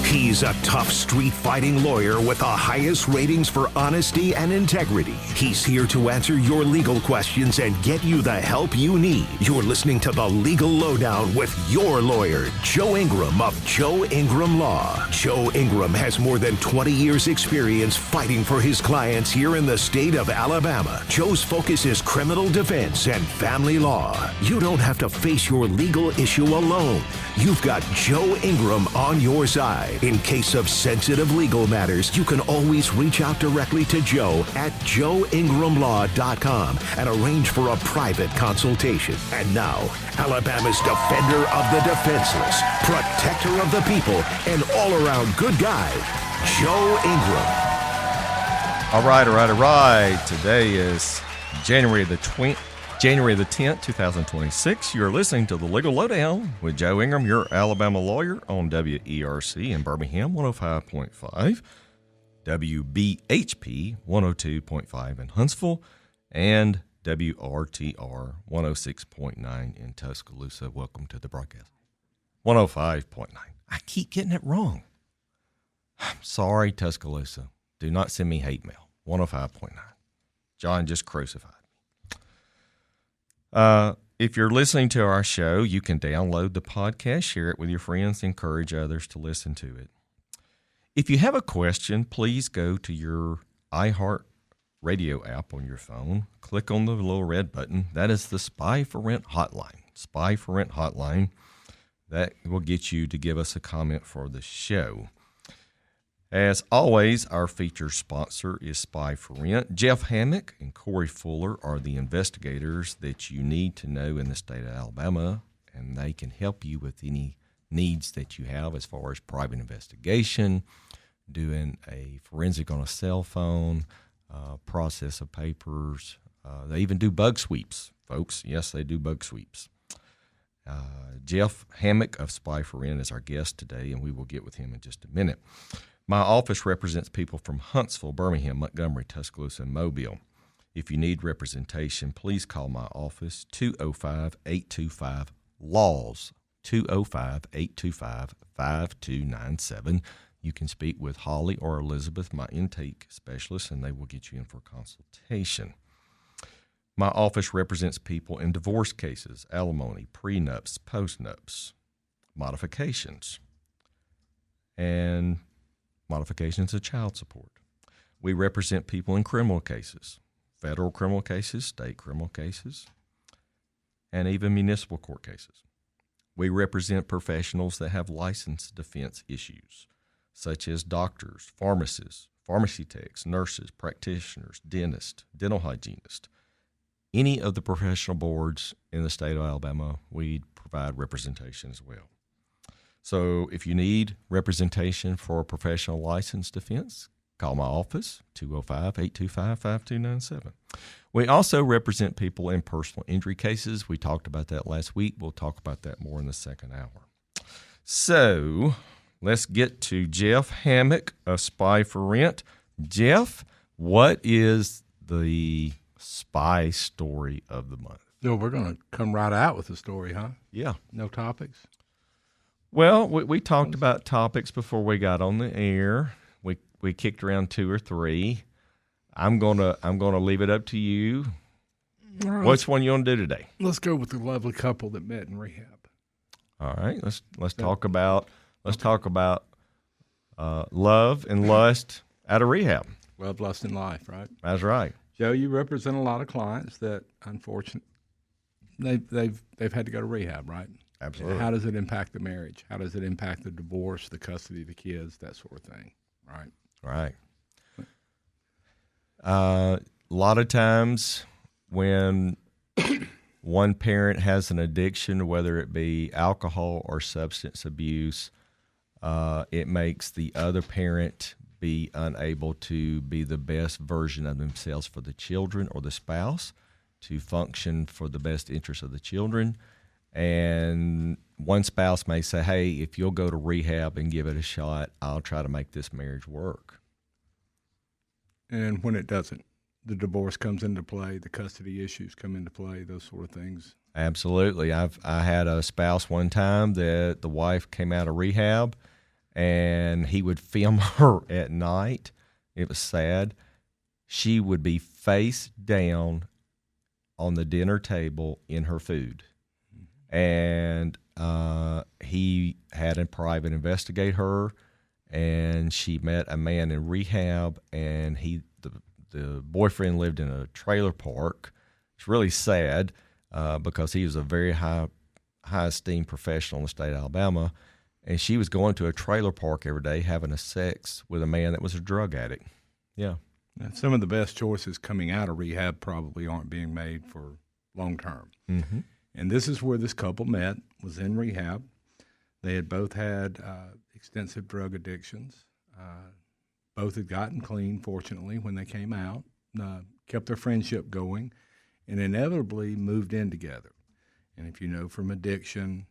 He's a tough street-fighting lawyer with the highest ratings for honesty and integrity. He's here to answer your legal questions and get you the help you need. You're listening to The Legal Lowdown with your lawyer, Joe Ingram of Joe Ingram Law. Joe Ingram has more than 20 years' experience fighting for his clients here in the state of Alabama. Joe's focus is criminal defense and family law. You don't have to face your legal issue alone. You've got Joe Ingram on your side. In case of sensitive legal matters, you can always reach out directly to Joe at joeingramlaw.com and arrange for a private consultation. And now, Alabama's defender of the defenseless, protector of the people, and all-around good guy, Joe Ingram. All right. Today is January the 10th, 2026. You're listening to The Legal Lowdown with Joe Ingram, your Alabama lawyer, on WERC in Birmingham, 105.5, WBHP, 102.5 in Huntsville, and WRTR, 106.9 in Tuscaloosa. Welcome to the broadcast. 105.9. I keep getting it wrong. I'm sorry, Tuscaloosa. Do not send me hate mail. 105.9. John just crucified. If you're listening to our show, you can download the podcast, share it with your friends, encourage others to listen to it. If you have a question, please go to your iHeart Radio app on your phone. Click on the little red button. That is the Spy for Rent hotline. Spy for Rent hotline. That will get you to give us a comment for the show. As always, our featured sponsor is Spy for Rent. Jeff Hammock and Corey Fuller are the investigators that you need to know in the state of Alabama, and they can help you with any needs that you have as far as private investigation, doing a forensic on a cell phone, process of papers. They even do bug sweeps, folks. Yes, they do bug sweeps. Jeff Hammock of Spy for Rent is our guest today, and we will get with him in just a minute. My office represents people from Huntsville, Birmingham, Montgomery, Tuscaloosa, and Mobile. If you need representation, please call my office, 205-825-LAWS, 205-825-5297. You can speak with Holly or Elizabeth, my intake specialist, and they will get you in for consultation. My office represents people in divorce cases, alimony, prenups, postnups, modifications, and modifications of child support. We represent people in criminal cases, federal criminal cases, state criminal cases, and even municipal court cases. We represent professionals that have license defense issues, such as doctors, pharmacists, pharmacy techs, nurses, practitioners, dentists, dental hygienists. Any of the professional boards in the state of Alabama, we provide representation as well. So if you need representation for a professional license defense, call my office, 205-825-5297. We also represent people in personal injury cases. We talked about that last week. We'll talk about that more in the second hour. So let's get to Jeff Hammock of Spy for Rent. Jeff, what is the spy story of the month? So we're going to come right out with the story, huh? Yeah. No topics? Well, we talked about topics before we got on the air. We kicked around two or three. I'm gonna leave it up to you. Right, which one you want to do today? Let's go with the lovely couple that met in rehab. All right. Let's talk about love and lust out of rehab. Love, lust, and life, right? That's right. Joe, you represent a lot of clients that, unfortunately, they've had to go to rehab, right? Absolutely. How does it impact the marriage? How does it impact the divorce, the custody of the kids, that sort of thing, right? Right. A lot of times when one parent has an addiction, whether it be alcohol or substance abuse, it makes the other parent be unable to be the best version of themselves for the children or the spouse, to function for the best interest of the children. And one spouse may say, hey, if you'll go to rehab and give it a shot, I'll try to make this marriage work. And when it doesn't, the divorce comes into play, the custody issues come into play, those sort of things. Absolutely. I had a spouse one time that the wife came out of rehab, and he would film her at night. It was sad. She would be face down on the dinner table in her food. And he had a private investigate her, and she met a man in rehab, and the boyfriend lived in a trailer park. It's really sad because he was a very high esteemed professional in the state of Alabama, and she was going to a trailer park every day having a sex with a man that was a drug addict. Yeah. And some of the best choices coming out of rehab probably aren't being made for long term. Mm-hmm. And this is where this couple met, was in rehab. They had both had extensive drug addictions. Both had gotten clean, fortunately, when they came out, kept their friendship going, and inevitably moved in together. And if you know from addiction,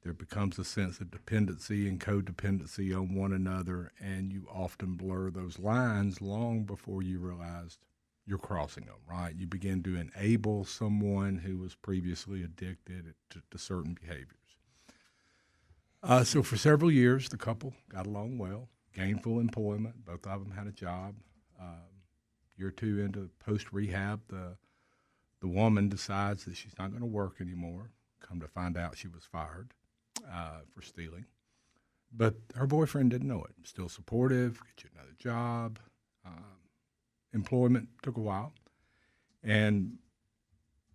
there becomes a sense of dependency and codependency on one another, and you often blur those lines long before you realized you're crossing them, right? You begin to enable someone who was previously addicted to certain behaviors. So for several years, the couple got along well, gainful employment. Both of them had a job. Year or two into post-rehab, the woman decides that she's not going to work anymore. Come to find out, she was fired for stealing. But her boyfriend didn't know it. Still supportive, get you another job. Employment took a while. And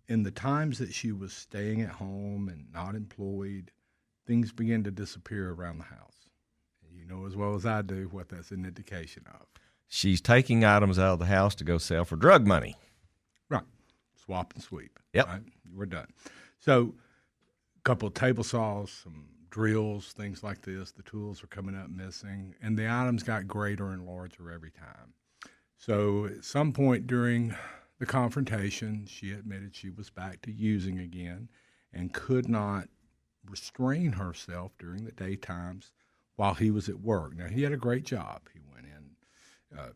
in the times that she was staying at home and not employed, things began to disappear around the house. You know as well as I do what that's an indication of. She's taking items out of the house to go sell for drug money. Right. Swap and sweep. Yep. Right? We're done. So a couple of table saws, some drills, things like this. The tools are coming up missing, and the items got greater and larger every time. So at some point during the confrontation, she admitted she was back to using again and could not restrain herself during the daytimes while he was at work. Now, he had a great job. He went in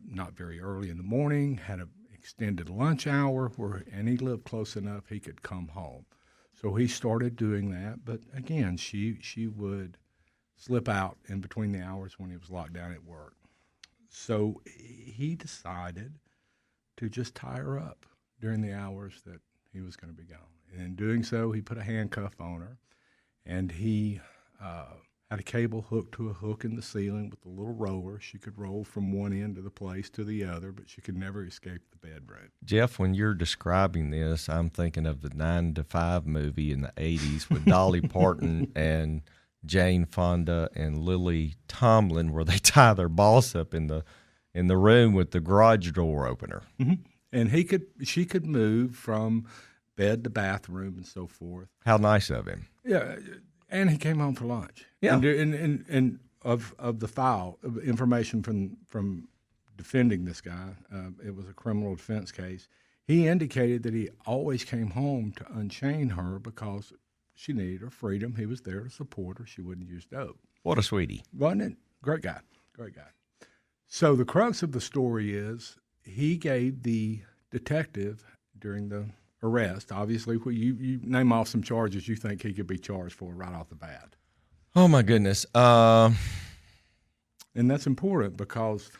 not very early in the morning, had an extended lunch hour, and he lived close enough he could come home. So he started doing that. But again, she would slip out in between the hours when he was locked down at work. So he decided to just tie her up during the hours that he was going to be gone. And in doing so, he put a handcuff on her, and he had a cable hooked to a hook in the ceiling with a little roller. She could roll from one end of the place to the other, but she could never escape the bedroom. Jeff, when you're describing this, I'm thinking of the 9 to 5 movie in the 80s with Dolly Parton and Jane Fonda and Lily Tomlin, where they tie their boss up in the room with the garage door opener. Mm-hmm. And she could move from bed to bathroom and so forth. How nice of him. Yeah, and he came home for lunch. Yeah, and of the file of information from defending this guy, it was a criminal defense case. He indicated that he always came home to unchain her because she needed her freedom. He was there to support her. She wouldn't use dope. What a sweetie. Wasn't it? Great guy. Great guy. So the crux of the story is he gave the detective during the arrest, obviously, you name off some charges you think he could be charged for right off the bat. Oh, my goodness. And that's important because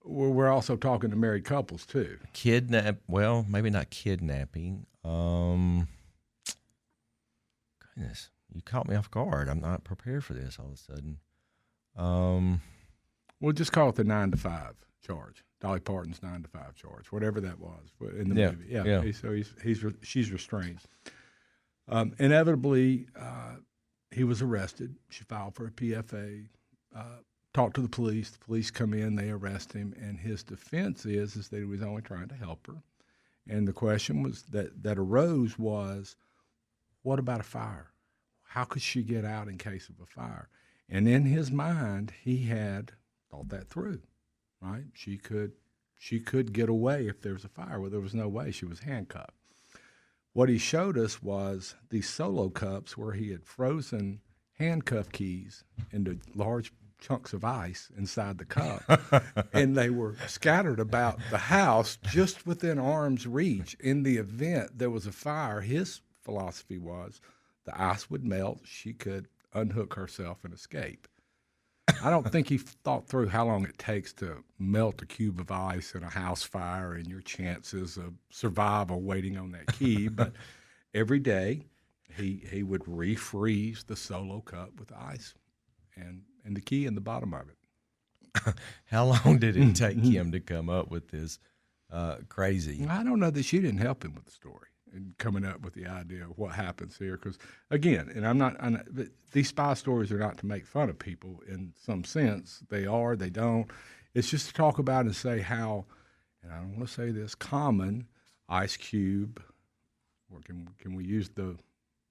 we're also talking to married couples, too. Well, maybe not kidnapping. Goodness, you caught me off guard. I'm not prepared for this all of a sudden. We'll just call it the 9 to 5 charge. Dolly Parton's 9 to 5 charge, whatever that was in the movie. Yeah. So she's restrained. Inevitably, he was arrested. She filed for a PFA, talked to the police. The police come in, they arrest him, and his defense is that he was only trying to help her. And the question was that arose was, what about a fire? How could she get out in case of a fire? And in his mind, he had thought that through. Right? She could get away if there was a fire. Well, there was no way. She was handcuffed. What he showed us was these solo cups where he had frozen handcuff keys into large chunks of ice inside the cup, and they were scattered about the house just within arm's reach. In the event there was a fire, his philosophy was the ice would melt. She could unhook herself and escape. I don't think he thought through how long it takes to melt a cube of ice in a house fire and your chances of survival waiting on that key. But every day he would refreeze the Solo cup with ice and the key in the bottom of it. How long did it take him to come up with this crazy? I don't know that she didn't help him with the story and coming up with the idea of what happens here. Because, again, and but these spy stories are not to make fun of people in some sense. They are, they don't. It's just to talk about and say how, and I don't want to say this, common ice cube, or can we use the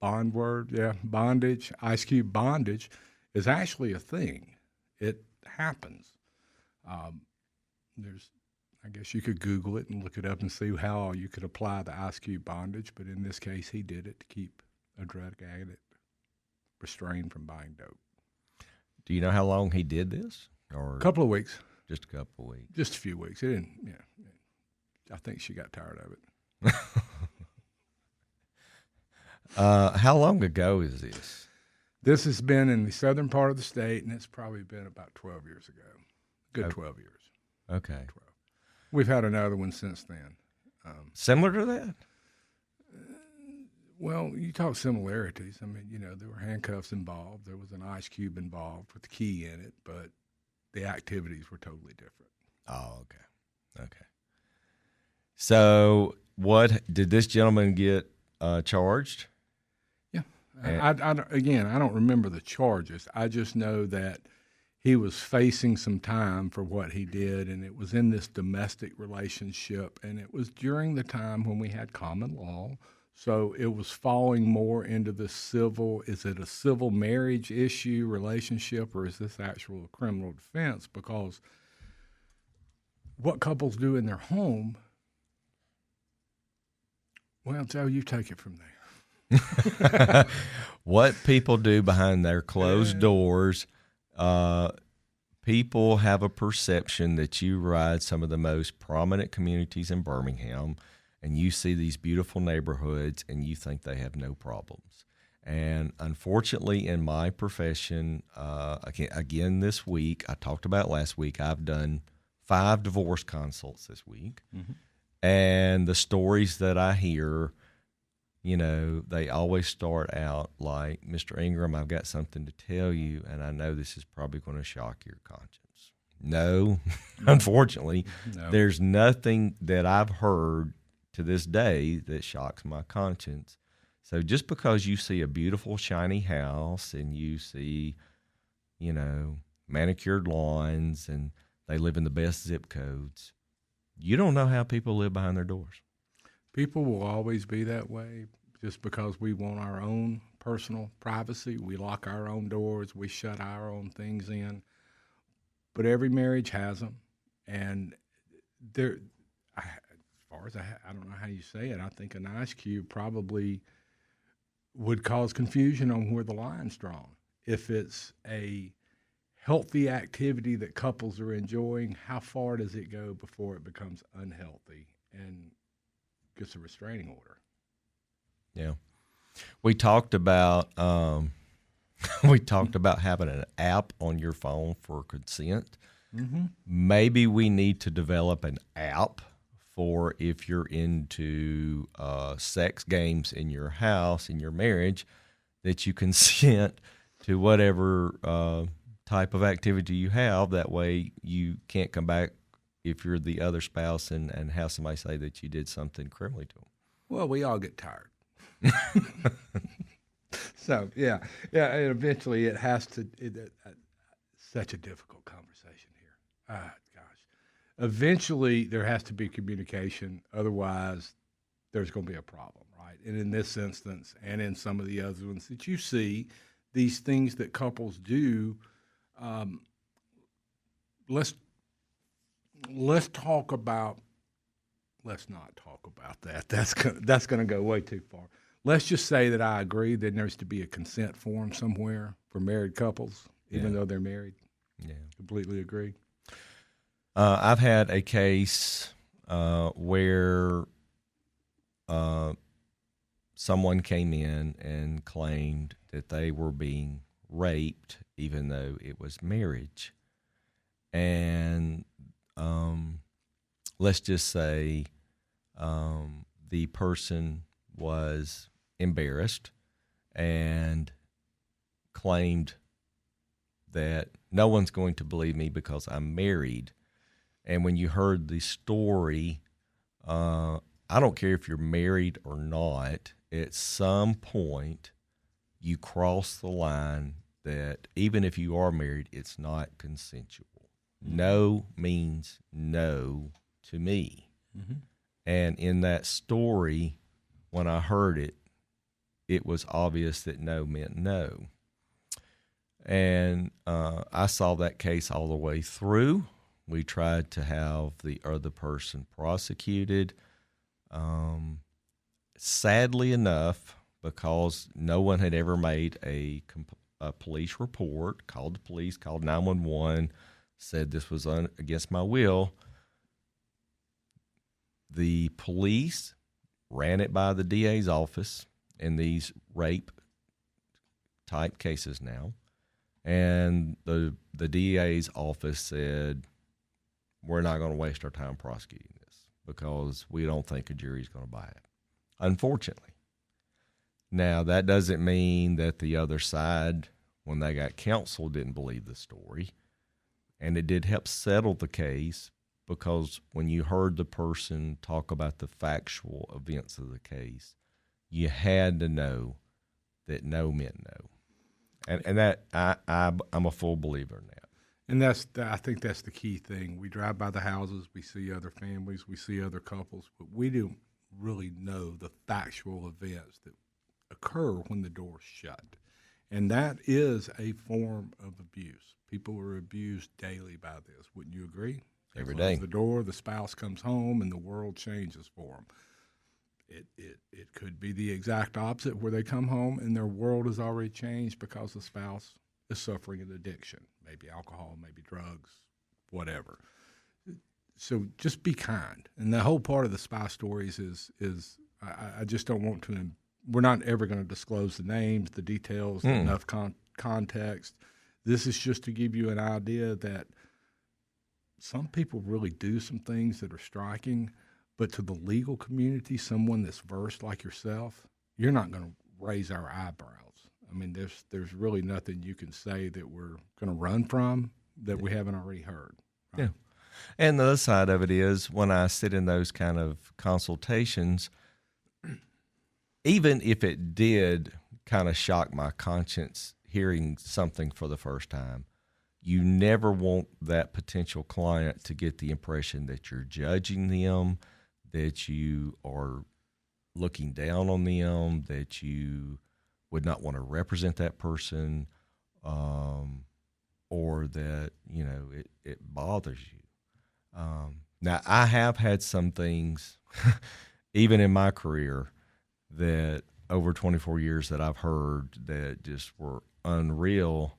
bond word? Yeah, bondage, ice cube bondage is actually a thing. It happens. I guess you could Google it and look it up and see how you could apply the ice cube bondage, but in this case, he did it to keep a drug addict restrained from buying dope. Do you know how long he did this? Or A couple of weeks. just a couple of weeks? Just a few weeks. It didn't, I think she got tired of it. How long ago is this? This has been in the southern part of the state, and it's probably been about 12 years ago. Good 12 years. Okay. 12. We've had another one since then. Similar to that? Well, you talk similarities. I mean, there were handcuffs involved. There was an ice cube involved with the key in it, but the activities were totally different. Oh, okay. Okay. So what did this gentleman get charged? Yeah. I don't remember the charges. I just know that he was facing some time for what he did, and it was in this domestic relationship, and it was during the time when we had common law. So it was falling more into the civil. Is it a civil marriage issue, relationship, or is this actual criminal defense? Because what couples do in their home, well, Joe, you take it from there. What people do behind their closed doors, people have a perception that you ride some of the most prominent communities in Birmingham, and you see these beautiful neighborhoods, and you think they have no problems. And unfortunately, in my profession, again this week, I talked about last week, I've done 5 divorce consults this week. Mm-hmm. And the stories that I hear, they always start out like, Mr. Ingram, I've got something to tell you, and I know this is probably going to shock your conscience. No, unfortunately, no. There's nothing that I've heard to this day that shocks my conscience. So just because you see a beautiful, shiny house and you see, manicured lawns and they live in the best zip codes, you don't know how people live behind their doors. People will always be that way just because we want our own personal privacy. We lock our own doors. We shut our own things in. But every marriage has them. And as far as I don't know how you say it, I think an ice cube probably would cause confusion on where the line's drawn. If it's a healthy activity that couples are enjoying, how far does it go before it becomes unhealthy and gets a restraining order? Yeah, we talked about having an app on your phone for consent. Mm-hmm. Maybe we need to develop an app for if you're into sex games in your house, in your marriage, that you consent to whatever type of activity you have. That way you can't come back if you're the other spouse and have somebody say that you did something criminally to them. Well, we all get tired. So, yeah, and eventually it has to, such a difficult conversation here. Eventually there has to be communication. Otherwise, there's going to be a problem, right? And in this instance, and in some of the other ones that you see, these things that couples do, let's not talk about that. That's going to go way too far. Let's just say that I agree that there needs to be a consent form somewhere for married couples, even though they're married. Yeah, completely agree. I've had a case where someone came in and claimed that they were being raped, even though it was marriage. And let's just say the person was embarrassed and claimed that no one's going to believe me because I'm married. And when you heard the story, I don't care if you're married or not, at some point you cross the line that even if you are married, it's not consensual. No means no to me. Mm-hmm. And in that story, when I heard it, it was obvious that no meant no. And I saw that case all the way through. We tried to have the other person prosecuted. Sadly enough, because no one had ever made a police report, called the police, called 911, said this was against my will, the police ran it by the DA's office in these rape-type cases now. And the DA's office said, we're not going to waste our time prosecuting this because we don't think a jury's going to buy it, unfortunately. Now, that doesn't mean that the other side, when they got counsel, didn't believe the story. And it did help settle the case because when you heard the person talk about the factual events of the case, you had to know that no meant no. And that I'm a full believer in that. And I think that's the key thing. We drive by the houses, we see other families, we see other couples, but we don't really know the factual events that occur when the door's shut. And that is a form of abuse. People are abused daily by this. Wouldn't you agree? Every They day. close the door, the spouse comes home, and the world changes for them. It could be the exact opposite, where they come home and their world has already changed because the spouse is suffering an addiction, maybe alcohol, maybe drugs, whatever. So just be kind. And the whole part of the spy stories is I just don't want to. We're not ever going to disclose the names, the details, enough context. This is just to give you an idea that some people really do some things that are striking. But to the legal community, someone that's versed like yourself, you're not going to raise our eyebrows. I mean, there's really nothing you can say that we're going to run from that we haven't already heard. Right? Yeah. And the other side of it is when I sit in those kind of consultations, even if it did kind of shock my conscience hearing something for the first time, you never want that potential client to get the impression that you're judging them, that you are looking down on them, that you would not want to represent that person, or that, it bothers you. Now, I have had some things, even in my career, that over 24 years that I've heard that just were unreal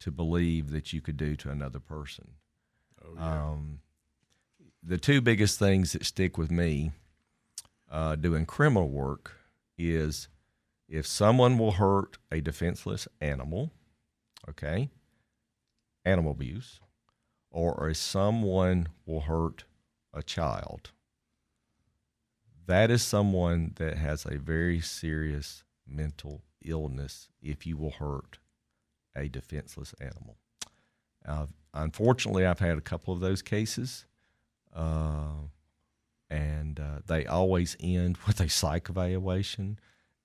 to believe that you could do to another person. Oh, yeah. The two biggest things that stick with me doing criminal work is if someone will hurt a defenseless animal, okay, animal abuse, or if someone will hurt a child, that is someone that has a very serious mental illness if you will hurt a defenseless animal. Unfortunately, I've had a couple of those cases. And they always end with a psych evaluation,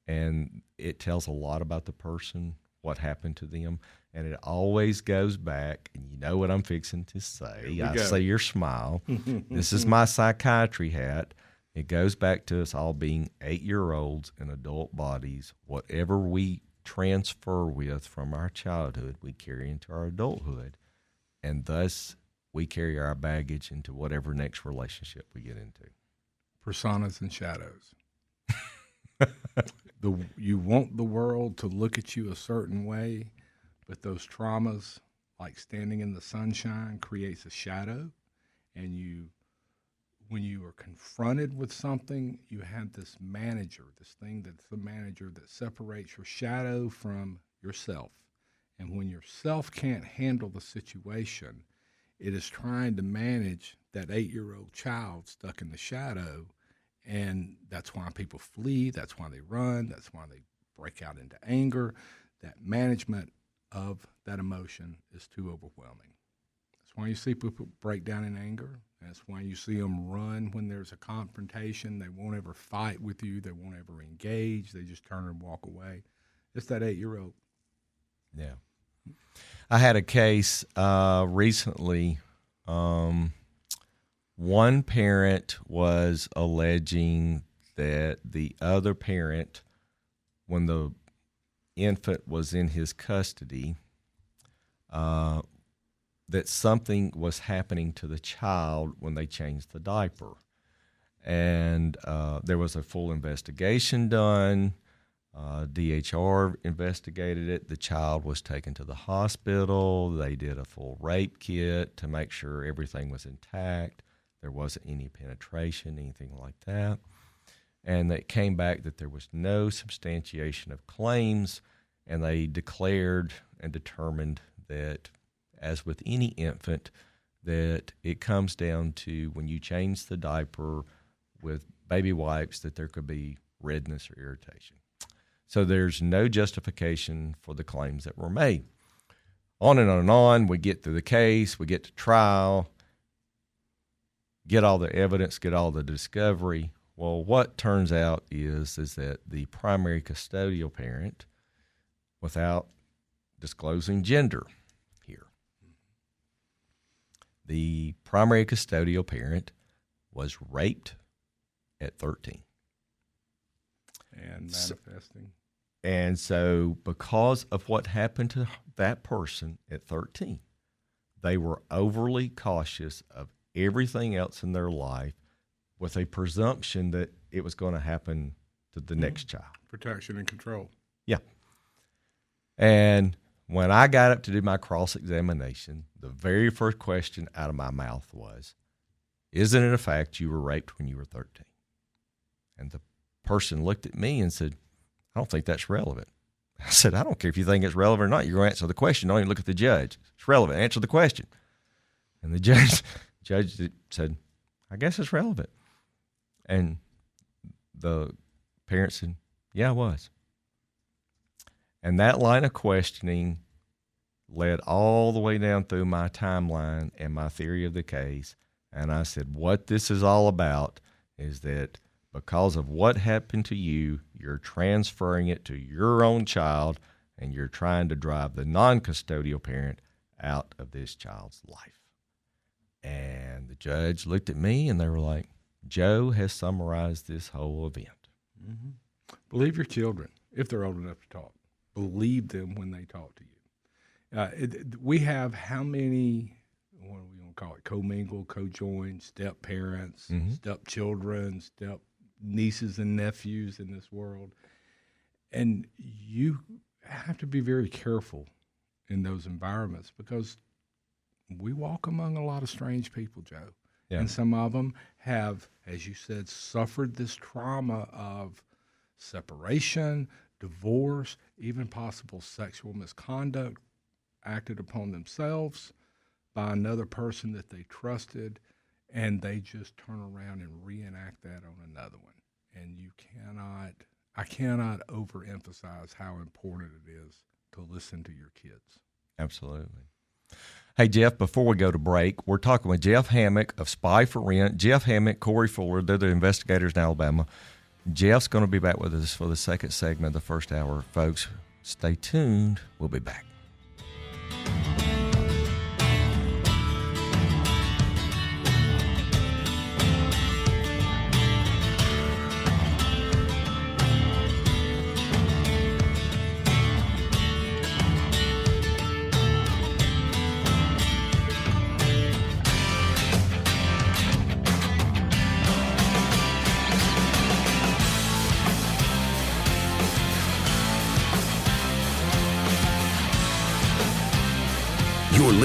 and it tells a lot about the person, what happened to them, and it always goes back, and you know what I'm fixing to say. I see your smile. This is my psychiatry hat. It goes back to us all being 8-year-olds in adult bodies. Whatever we transfer with from our childhood, we carry into our adulthood, and thus we carry our baggage into whatever next relationship we get into. Personas and shadows. You want the world to look at you a certain way, but those traumas, like standing in the sunshine, creates a shadow. And when you are confronted with something, you have this manager, this thing that's the manager that separates your shadow from yourself. And when yourself can't handle the situation, it is trying to manage that 8-year-old child stuck in the shadow. And that's why people flee. That's why they run. That's why they break out into anger. That management of that emotion is too overwhelming. That's why you see people break down in anger. That's why you see them run when there's a confrontation. They won't ever fight with you. They won't ever engage. They just turn and walk away. It's that 8-year-old. Yeah. I had a case recently. One parent was alleging that the other parent, when the infant was in his custody, that something was happening to the child when they changed the diaper. And there was a full investigation done. DHR investigated it. The child was taken to the hospital. They did a full rape kit to make sure everything was intact. There wasn't any penetration, anything like that. And it came back that there was no substantiation of claims, and they declared and determined that, as with any infant, that it comes down to when you change the diaper with baby wipes that there could be redness or irritation. So there's no justification for the claims that were made. On and on and on, we get through the case, we get to trial, get all the evidence, get all the discovery. Well, what turns out is that the primary custodial parent, without disclosing gender here, the primary custodial parent was raped at 13. And manifesting. And so because of what happened to that person at 13, they were overly cautious of everything else in their life with a presumption that it was going to happen to the next child. Protection and control. Yeah. And when I got up to do my cross-examination, the very first question out of my mouth was, isn't it a fact you were raped when you were 13? And the person looked at me and said, I don't think that's relevant. I said, I don't care if you think it's relevant or not. You're going to answer the question. Don't even look at the judge. It's relevant. Answer the question. And the judge said, I guess it's relevant. And the parent said, yeah, it was. And that line of questioning led all the way down through my timeline and my theory of the case. And I said, what this is all about is that because of what happened to you, you're transferring it to your own child, and you're trying to drive the non-custodial parent out of this child's life. And the judge looked at me, and they were like, Joe has summarized this whole event. Mm-hmm. Believe your children, if they're old enough to talk. Believe them when they talk to you. We have how many, what are we going to call it, co-mingle, co-join, step-parents, step-children, step-nieces and nephews in this world. And you have to be very careful in those environments because we walk among a lot of strange people, Joe. Yeah. And some of them have, as you said, suffered this trauma of separation, divorce, even possible sexual misconduct acted upon themselves by another person that they trusted, and they just turn around and reenact that on another one. And I cannot overemphasize how important it is to listen to your kids. Absolutely. Hey, Jeff, before we go to break, we're talking with Jeff Hammock of Spy for Rent. Jeff Hammock, Corey Fuller, they're the investigators in Alabama. Jeff's going to be back with us for the second segment of the first hour. Folks, stay tuned. We'll be back.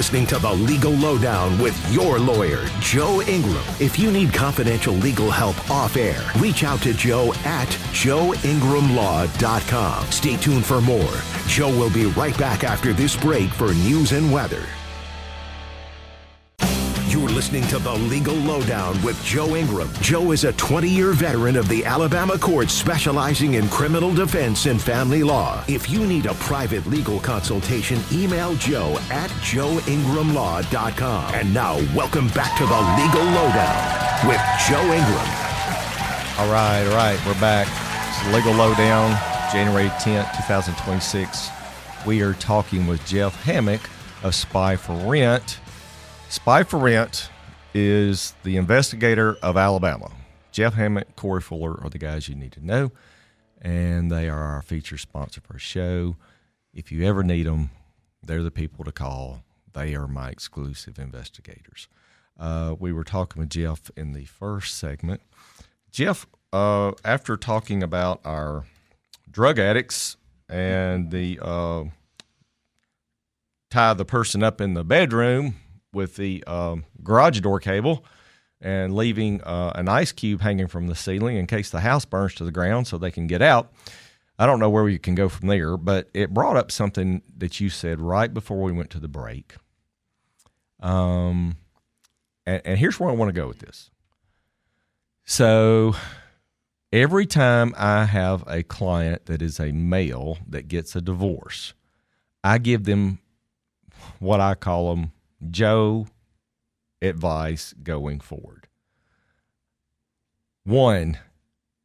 listening to The Legal Lowdown with your lawyer, Joe Ingram. If you need confidential legal help off air, reach out to Joe at joeingramlaw.com. Stay tuned for more. Joe will be right back after this break for news and weather. You're listening to The Legal Lowdown with Joe Ingram. Joe is a 20-year veteran of the Alabama courts specializing in criminal defense and family law. If you need a private legal consultation, email Joe at joeingramlaw.com. And now, welcome back to The Legal Lowdown with Joe Ingram. All right. We're back. It's The Legal Lowdown, January 10th, 2026. We are talking with Jeff Hammock of Spy for Rent. Spy for Rent is the investigator of Alabama. Jeff Hammock, Corey Fuller are the guys you need to know, and they are our feature sponsor for our show. If you ever need them, they're the people to call. They are my exclusive investigators. We were talking with Jeff in the first segment. Jeff, after talking about our drug addicts and the tie the person up in the bedroom with the garage door cable and leaving an ice cube hanging from the ceiling in case the house burns to the ground so they can get out. I don't know where we can go from there, but it brought up something that you said right before we went to the break. And here's where I want to go with this. So every time I have a client that is a male that gets a divorce, I give them what I call them Joe advice going forward. One,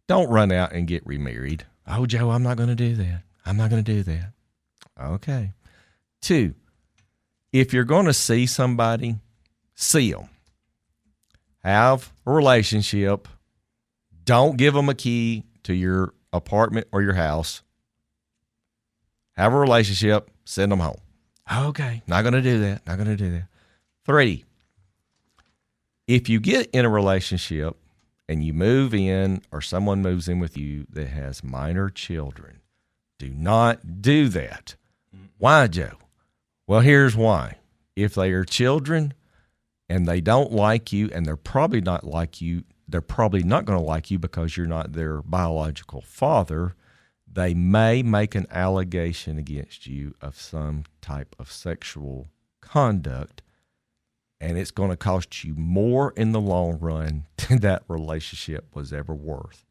don't run out and get remarried. Oh, Joe, I'm not going to do that. I'm not going to do that. Okay. Two, if you're going to see somebody, see them. Have a relationship. Don't give them a key to your apartment or your house. Have a relationship. Send them home. Okay, not going to do that. Not going to do that. 3, if you get in a relationship and you move in or someone moves in with you that has minor children, do not do that. Why, Joe? Well, here's why. If they are children and they don't like you, and they're probably not like you, they're probably not going to like you because you're not their biological father, they may make an allegation against you of some type of sexual conduct, and it's going to cost you more in the long run than that relationship was ever worth.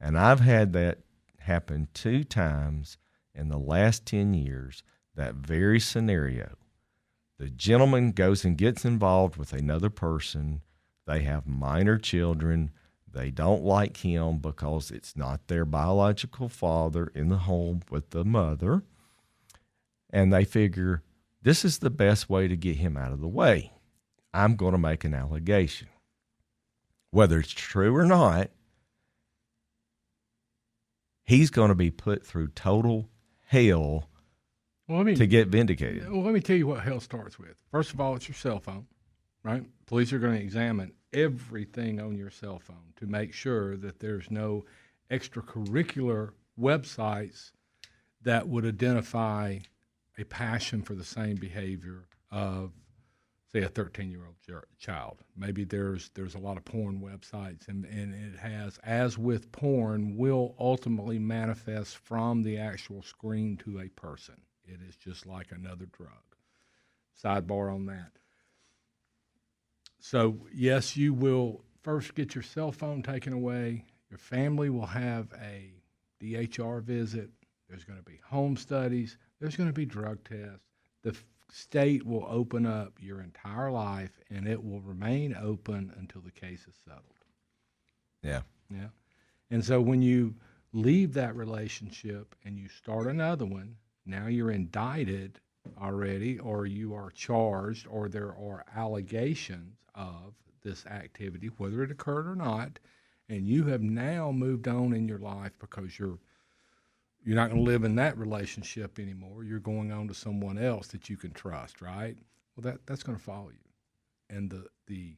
And I've had that happen 2 times in the last 10 years, that very scenario. The gentleman goes and gets involved with another person. They have minor children. They don't like him because it's not their biological father in the home with the mother. And they figure, this is the best way to get him out of the way. I'm going to make an allegation. Whether it's true or not, he's going to be put through total hell to get vindicated. Well, let me tell you what hell starts with. First of all, it's your cell phone, right? Police are going to examine everything on your cell phone to make sure that there's no extracurricular websites that would identify a passion for the same behavior of, say, a 13-year-old child. Maybe there's a lot of porn websites, and it has, as with porn, will ultimately manifest from the actual screen to a person. It is just like another drug. Sidebar on that. So, yes, you will first get your cell phone taken away. Your family will have a DHR visit. There's going to be home studies. There's going to be drug tests. The state will open up your entire life, and it will remain open until the case is settled. Yeah. Yeah. And so when you leave that relationship and you start another one, now you're indicted already, or you are charged, or there are allegations of this activity, whether it occurred or not, and you have now moved on in your life because you're not going to live in that relationship anymore. You're going on to someone else that you can trust, right? Well, that's going to follow you. And the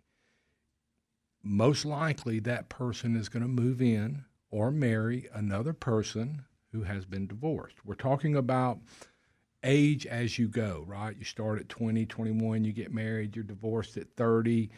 most likely that person is going to move in or marry another person who has been divorced. We're talking about age as you go, right? You start at 20, 21, you get married, you're divorced at 30.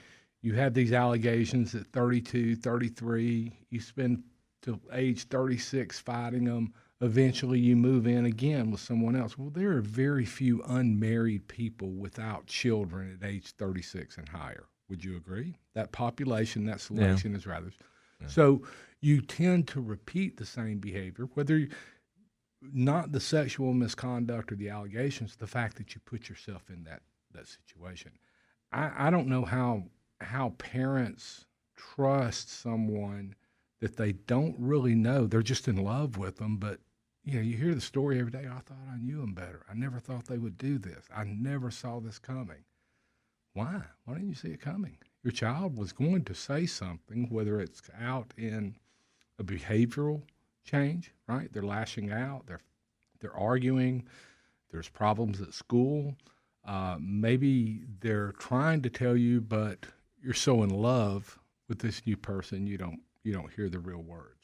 You have these allegations at 32, 33. You spend till age 36 fighting them. Eventually, you move in again with someone else. Well, there are very few unmarried people without children at age 36 and higher. Would you agree? That population, that selection is rather. Yeah. So you tend to repeat the same behavior, whether not the sexual misconduct or the allegations, the fact that you put yourself in that situation. I don't know how parents trust someone that they don't really know. They're just in love with them, but you hear the story every day. I thought I knew them better. I never thought they would do this. I never saw this coming. Why? Why didn't you see it coming? Your child was going to say something, whether it's out in a behavioral change, right? They're lashing out. They're arguing. There's problems at school. Maybe they're trying to tell you, but you're so in love with this new person, you don't hear the real words.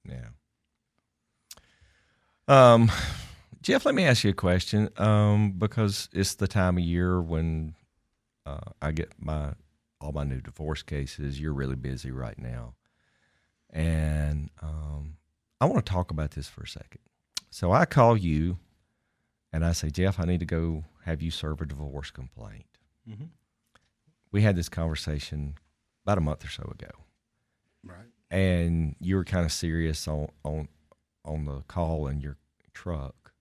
Yeah. Jeff, let me ask you a question, because it's the time of year when I get all my new divorce cases. You're really busy right now. And I want to talk about this for a second. So I call you, and I say, Jeff, I need to go have you serve a divorce complaint. Mm-hmm. We had this conversation about a month or so ago. Right. And you were kind of serious on the call in your truck.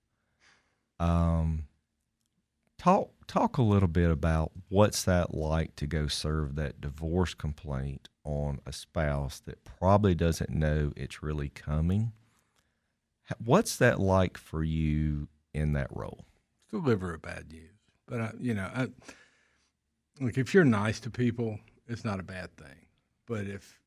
Talk a little bit about what's that like to go serve that divorce complaint on a spouse that probably doesn't know it's really coming. What's that like for you in that role? Deliver bad news. But, look, if you're nice to people, it's not a bad thing. But if,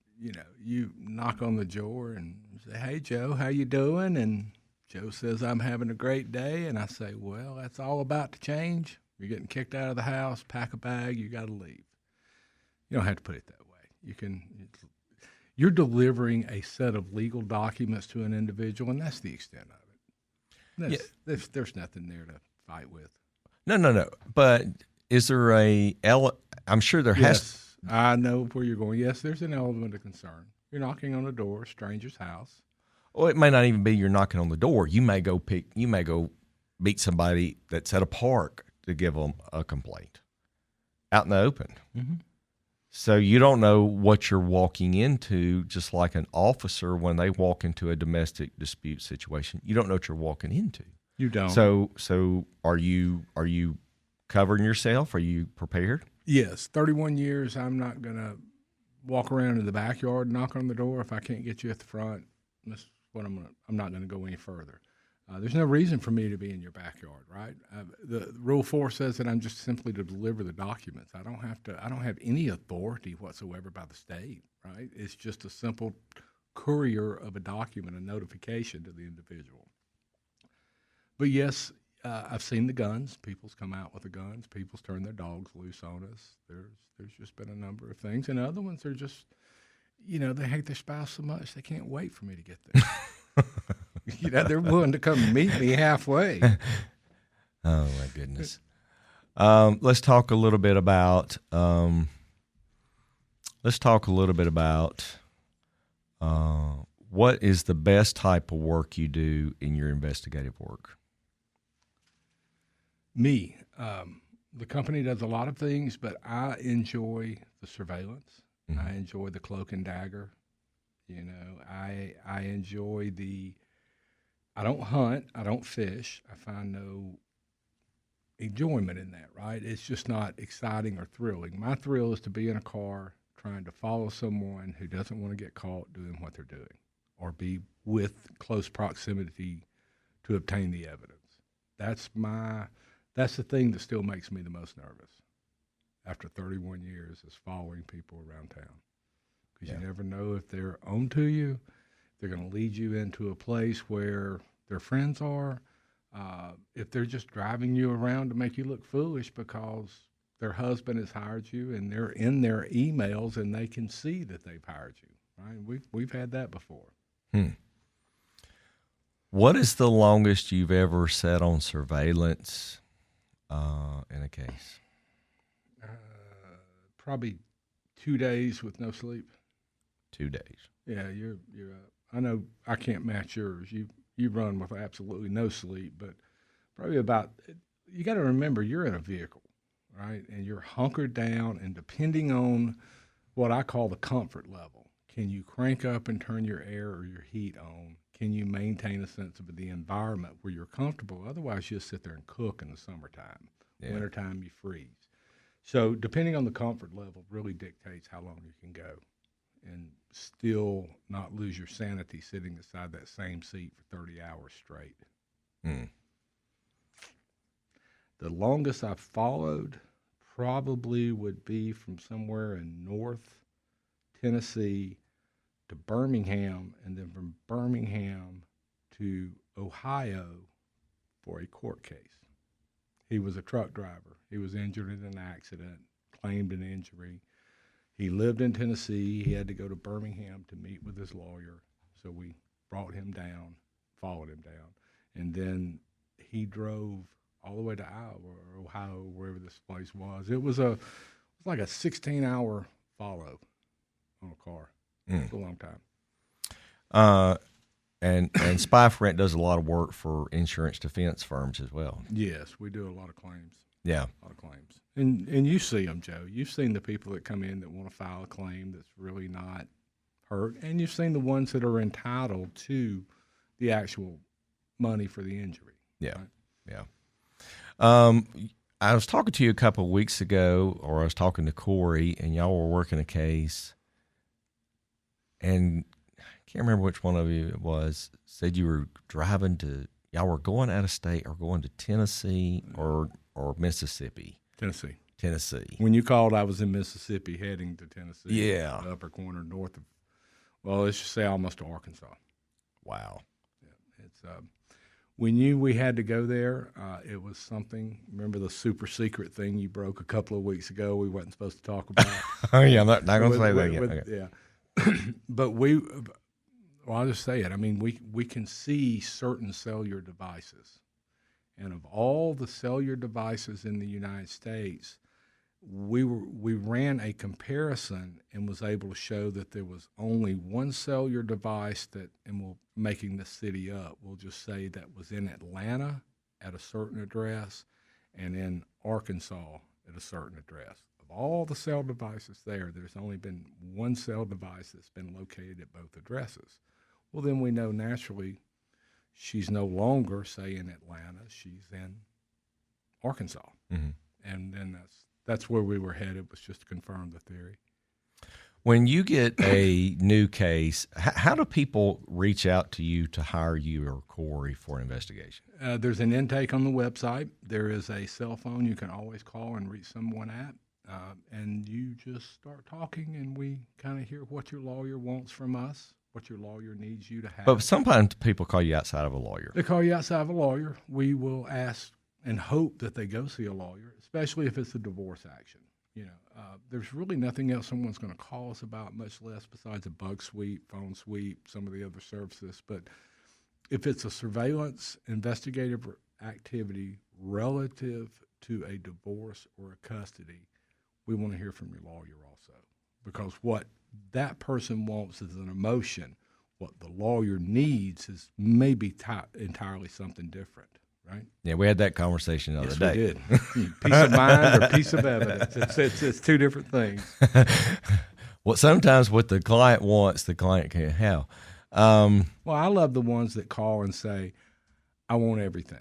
you knock on the door and say, hey, Joe, how you doing? And Joe says, I'm having a great day. And I say, well, that's all about to change. You're getting kicked out of the house, pack a bag, you got to leave. You don't have to put it that way. You're delivering a set of legal documents to an individual, and that's the extent of it. There's nothing there to fight with. No. But is there I'm sure there has. Yes, I know where you're going. Yes, there's an element of concern. You're knocking on the door, a stranger's house. Well, it may not even be you're knocking on the door. You may go meet somebody that's at a park to give them a complaint out in the open. Mm-hmm. So you don't know what you're walking into, just like an officer when they walk into a domestic dispute situation. You don't know what you're walking into. You don't. So are you covering yourself? Are you prepared? Yes. 31 years, I'm not going to walk around in the backyard, knock on the door. If I can't get you at the front, that's what I'm not going to go any further. There's no reason for me to be in your backyard, right? The Rule 4 says that I'm just simply to deliver the documents. I don't have any authority whatsoever by the state, right? It's just a simple courier of a document, a notification to the individual. But yes, I've seen the guns. People's come out with the guns. People's turn their dogs loose on us. There's just been a number of things. And other ones are just, they hate their spouse so much they can't wait for me to get there. They're willing to come meet me halfway. Oh my goodness. Let's talk a little bit about. What is the best type of work you do in your investigative work? Me, the company does a lot of things, but I enjoy the surveillance. Mm-hmm. I enjoy the cloak and dagger. I enjoy I don't hunt. I don't fish. I find no enjoyment in that, right? It's just not exciting or thrilling. My thrill is to be in a car trying to follow someone who doesn't want to get caught doing what they're doing or be with close proximity to obtain the evidence. That's the thing that still makes me the most nervous after 31 years is following people around town. Because you never know if they're on to you. They're going to lead you into a place where their friends are. If they're just driving you around to make you look foolish because their husband has hired you and they're in their emails and they can see that they've hired you. Right? We've had that before. What is the longest you've ever sat on surveillance in a case? Probably 2 days with no sleep. 2 days. Yeah, you're. I know I can't match yours. You run with absolutely no sleep, but probably about. You got to remember, you're in a vehicle, right? And you're hunkered down, and depending on what I call the comfort level, can you crank up and turn your air or your heat on? Can you maintain a sense of the environment where you're comfortable? Otherwise, you just sit there and cook in the summertime. Yeah. Wintertime, you freeze. So depending on the comfort level really dictates how long you can go and still not lose your sanity sitting beside that same seat for 30 hours straight. The longest I've followed probably would be from somewhere in North Tennessee to Birmingham, and then from Birmingham to Ohio for a court case. He was a truck driver. He was injured in an accident, claimed an injury. He lived in Tennessee. He had to go to Birmingham to meet with his lawyer. So we brought him down, followed him down, and then he drove all the way to Iowa or Ohio, wherever this place was. It was like a 16-hour follow on a car. It's a long time. And Spy for Rent does a lot of work for insurance defense firms as well. Yes, we do a lot of claims. Yeah. A lot of claims. And you see them, Joe. You've seen the people that come in that want to file a claim that's really not hurt, and you've seen the ones that are entitled to the actual money for the injury. Yeah, right? Yeah. I was talking to you a couple of weeks ago, or I was talking to Corey, and y'all were working a case, and I can't remember which one of you it was, said you were y'all were going out of state or going to Tennessee or Mississippi. Tennessee. When you called, I was in Mississippi heading to Tennessee. Yeah. The upper corner north of, well, let's just say almost to Arkansas. Wow. Yeah, it's we knew we had to go there. It was something. Remember the super secret thing you broke a couple of weeks ago? We wasn't supposed to talk about. Oh yeah, I'm not going to say that again. Okay. Yeah, but I'll just say it. I mean, we can see certain cellular devices, and of all the cellular devices in the United States, we ran a comparison and was able to show that there was only one cellular device that, and we're making the city up, we'll just say that was in Atlanta at a certain address and in Arkansas at a certain address. Of all the cell devices there's only been one cell device that's been located at both addresses. Well, then we know naturally she's no longer, say, in Atlanta, she's in Arkansas. Mm-hmm. And then that's where we were headed, was just to confirm the theory. When you get a new case, how do people reach out to you to hire you or Corey for an investigation? There's an intake on the website. There is a cell phone you can always call and reach someone at. And you just start talking, and we kind of hear what your lawyer wants from us, what your lawyer needs you to have. But sometimes people call you outside of a lawyer. They call you outside of a lawyer. We will ask and hope that they go see a lawyer, especially if it's a divorce action. You know, there's really nothing else someone's going to call us about, much less besides a bug sweep, phone sweep, some of the other services. But if it's a surveillance investigative activity relative to a divorce or a custody, we want to hear from your lawyer also, because what that person wants is an emotion. What the lawyer needs is maybe entirely something different. Right? Yeah, we had that conversation the other day. We did. Peace of mind or piece of evidence. It's two different things. Well, sometimes what the client wants, the client can't have. Well, I love the ones that call and say, I want everything.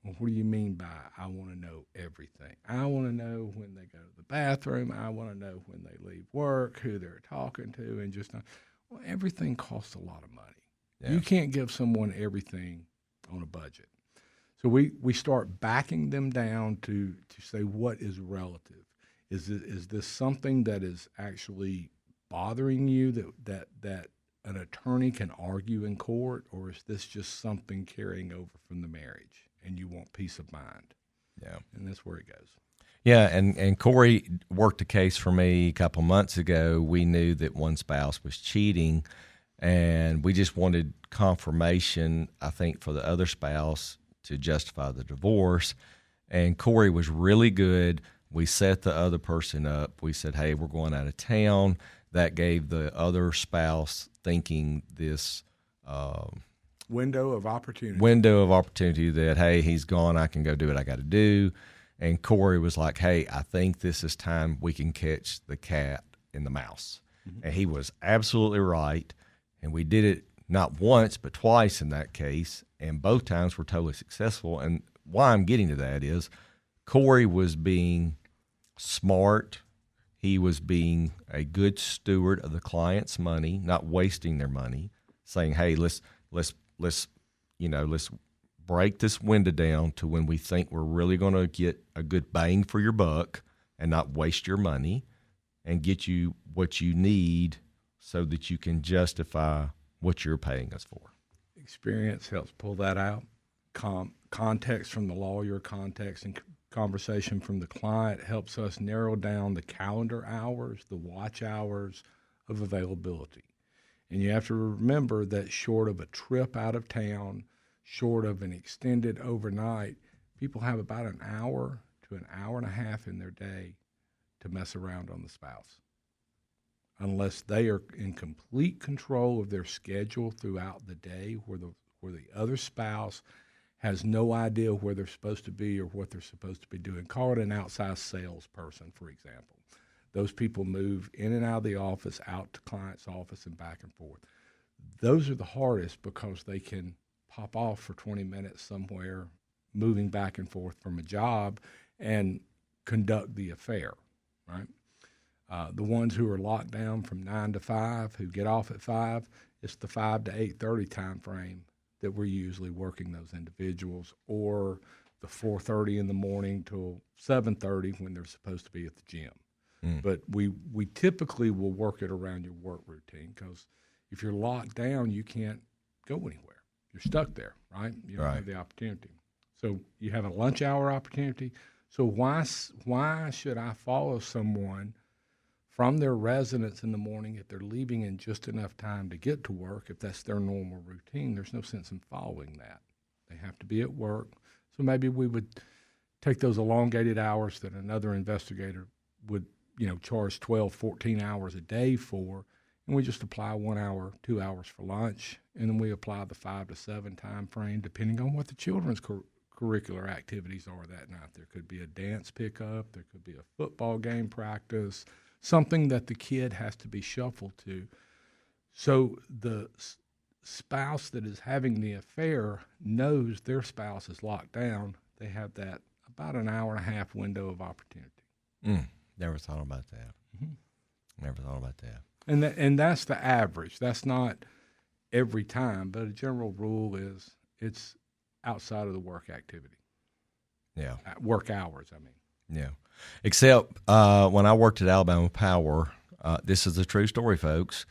Well, what do you mean by I want to know everything? I want to know when they go to the bathroom. I want to know when they leave work, who they're talking to, and just well, everything costs a lot of money. Yeah. You can't give someone everything on a budget. So we start backing them down to say what is relative. Is this something that is actually bothering you that an attorney can argue in court, or is this just something carrying over from the marriage and you want peace of mind? Yeah, and that's where it goes. Yeah, and Corey worked a case for me a couple months ago. We knew that one spouse was cheating, And we just wanted confirmation, I think, for the other spouse to justify the divorce. And Corey was really good. We set the other person up. We said, hey, we're going out of town. That gave the other spouse thinking this window of opportunity that, hey, he's gone. I can go do what I got to do. And Corey was like, hey, I think this is time we can catch the cat and the mouse. Mm-hmm. And he was absolutely right. And we did it not once, but twice in that case. And both times were totally successful. And why I'm getting to that is Corey was being smart. He was being a good steward of the client's money, not wasting their money, saying, hey, let's break this window down to when we think we're really going to get a good bang for your buck and not waste your money and get you what you need so that you can justify what you're paying us for. Experience helps pull that out. Context from the lawyer, context and conversation from the client helps us narrow down the calendar hours, the watch hours of availability. And you have to remember that short of a trip out of town, short of an extended overnight, people have about an hour to an hour and a half in their day to mess around on the spouse. Unless they are in complete control of their schedule throughout the day, where the other spouse has no idea where they're supposed to be or what they're supposed to be doing. Call it an outside salesperson, for example. Those people move in and out of the office, out to client's office and back and forth. Those are the hardest because they can pop off for 20 minutes somewhere, moving back and forth from a job and conduct the affair, right? The ones who are locked down from 9 to 5, who get off at 5, it's the 5 to 8:30 time frame that we're usually working those individuals, or the 4:30 in the morning till 7:30 when they're supposed to be at the gym. But we typically will work it around your work routine, because if you're locked down, you can't go anywhere. You're stuck there, right? You don't have the opportunity. So you have a lunch hour opportunity. So why should I follow someone from their residence in the morning if they're leaving in just enough time to get to work? If that's their normal routine, there's no sense in following that. They have to be at work. So maybe we would take those elongated hours that another investigator would, charge 12, 14 hours a day for, and we just apply 1 hour, 2 hours for lunch, and then we apply the 5 to 7 time frame, depending on what the children's curricular activities are that night. There could be a dance pickup, there could be a football game practice, something that the kid has to be shuffled to. So the spouse that is having the affair knows their spouse is locked down. They have that about an hour and a half window of opportunity. Never thought about that. Mm-hmm. Never thought about that. And that's the average. That's not every time, but a general rule is it's outside of the work activity. Yeah. Work hours, I mean. Yeah. Except when I worked at Alabama Power, this is a true story, folks.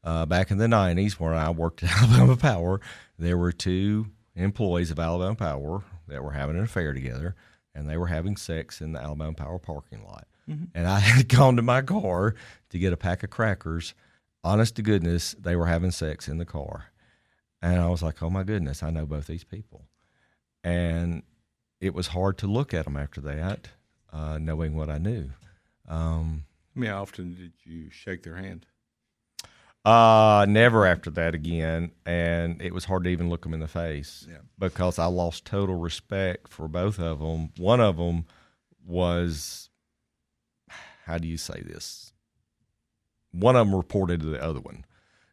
Back in the 90s, when I worked at Alabama Power, there were 2 employees of Alabama Power that were having an affair together, and they were having sex in the Alabama Power parking lot. Mm-hmm. And I had gone to my car to get a pack of crackers. Honest to goodness, they were having sex in the car. And I was like, oh, my goodness, I know both these people. And it was hard to look at them after that, knowing what I knew. How often did you shake their hand? Never after that again. And it was hard to even look them in the face because I lost total respect for both of them. One of them was, how do you say this? One of them reported to the other one.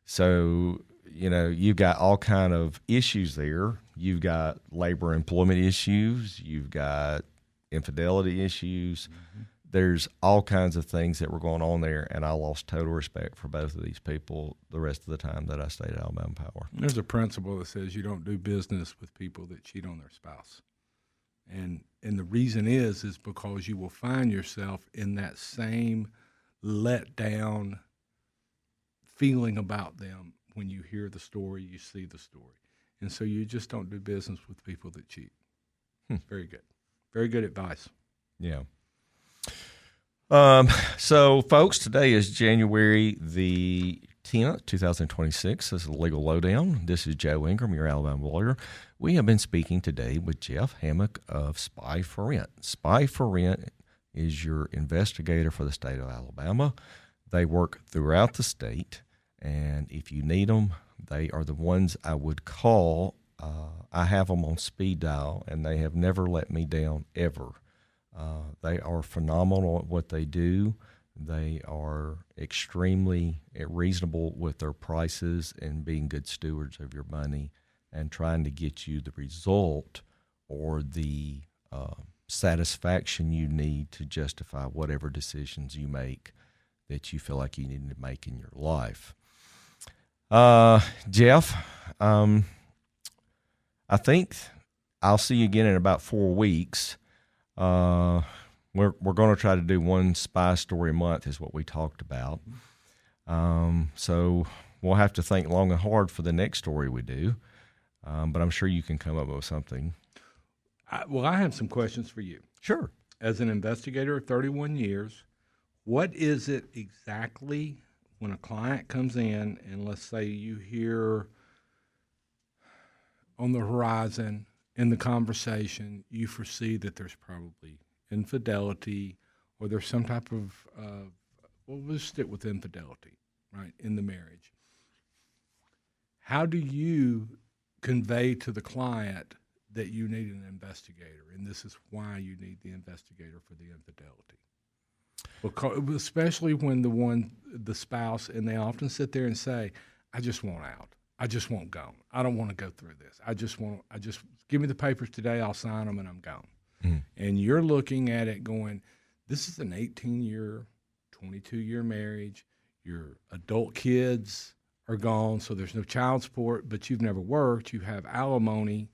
So, you've got all kind of issues there. You've got labor employment issues. You've got infidelity issues. Mm-hmm. There's all kinds of things that were going on there, and I lost total respect for both of these people the rest of the time that I stayed at Alabama Power. There's a principle that says you don't do business with people that cheat on their spouse. And the reason is because you will find yourself in that same let down feeling about them when you hear the story, you see the story. And so you just don't do business with people that cheat. It's very good. Very good advice. Yeah. So, folks, today is January the 10th, 2026. This is the Legal Lowdown. This is Joe Ingram, your Alabama lawyer. We have been speaking today with Jeff Hammock of Spy for Rent. Spy for Rent is your investigator for the state of Alabama. They work throughout the state, and if you need them, they are the ones I would call. I have them on speed dial, and they have never let me down ever. They are phenomenal at what they do. They are extremely reasonable with their prices and being good stewards of your money and trying to get you the result or the satisfaction you need to justify whatever decisions you make that you feel like you need to make in your life. Jeff, I think I'll see you again in about 4 weeks. We're going to try to do one spy story a month is what we talked about. So we'll have to think long and hard for the next story we do. But I'm sure you can come up with something. I have some questions for you. Sure. As an investigator of 31 years, what is it exactly when a client comes in and let's say you hear on the horizon in the conversation, you foresee that there's probably infidelity or there's some type of, we'll stick with infidelity, right, in the marriage. How do you convey to the client that you need an investigator, and this is why you need the investigator for the infidelity? Because, especially when the spouse, and they often sit there and say, I just want out. I just want gone. I don't want to go through this. I just give me the papers today. I'll sign them and I'm gone. Mm. And you're looking at it going, this is an 18-year, 22-year marriage. Your adult kids are gone, so there's no child support, but you've never worked. You have alimony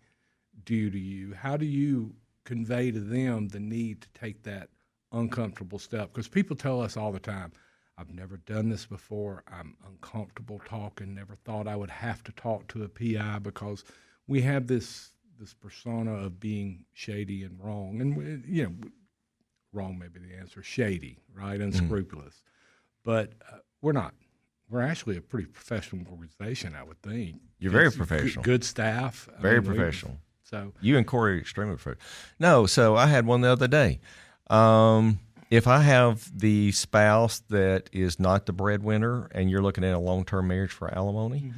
due to you. How do you convey to them the need to take that uncomfortable step? Because people tell us all the time, I've never done this before. I'm uncomfortable talking. Never thought I would have to talk to a PI because we have this persona of being shady and wrong. And, wrong may be the answer. Shady, right? Unscrupulous. But we're not. We're actually a pretty professional organization, I would think. You're very professional. Good staff. Very professional. So you and Corey are extremely professional. No, so I had one the other day. If I have the spouse that is not the breadwinner and you're looking at a long-term marriage for alimony,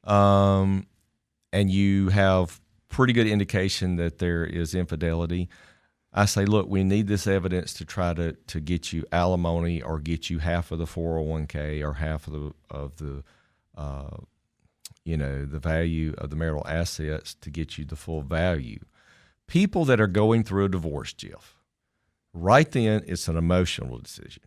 and you have pretty good indication that there is infidelity, I say, look, we need this evidence to try to get you alimony or get you half of the 401k or half of the value of the marital assets to get you the full value. People that are going through a divorce, Jeff, right then, it's an emotional decision.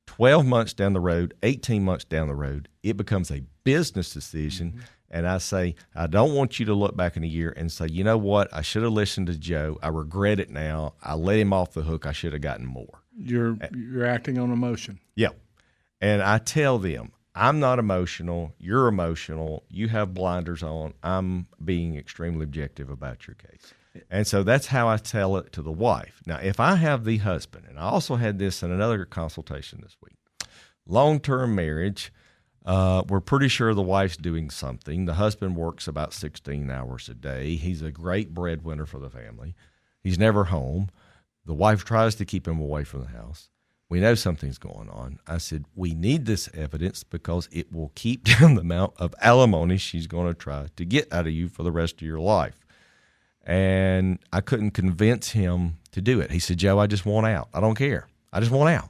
12 months down the road, 18 months down the road, it becomes a business decision. Mm-hmm. And I say, I don't want you to look back in a year and say, you know what, I should have listened to Joe. I regret it now. I let him off the hook. I should have gotten more. You're acting on emotion. Yeah. And I tell them, I'm not emotional. You're emotional. You have blinders on. I'm being extremely objective about your case. And so that's how I tell it to the wife. Now, if I have the husband, and I also had this in another consultation this week, long-term marriage, we're pretty sure the wife's doing something. The husband works about 16 hours a day. He's a great breadwinner for the family. He's never home. The wife tries to keep him away from the house. We know something's going on. I said, we need this evidence because it will keep down the amount of alimony she's going to try to get out of you for the rest of your life. And I couldn't convince him to do it. He said, Joe, I just want out. I don't care. I just want out.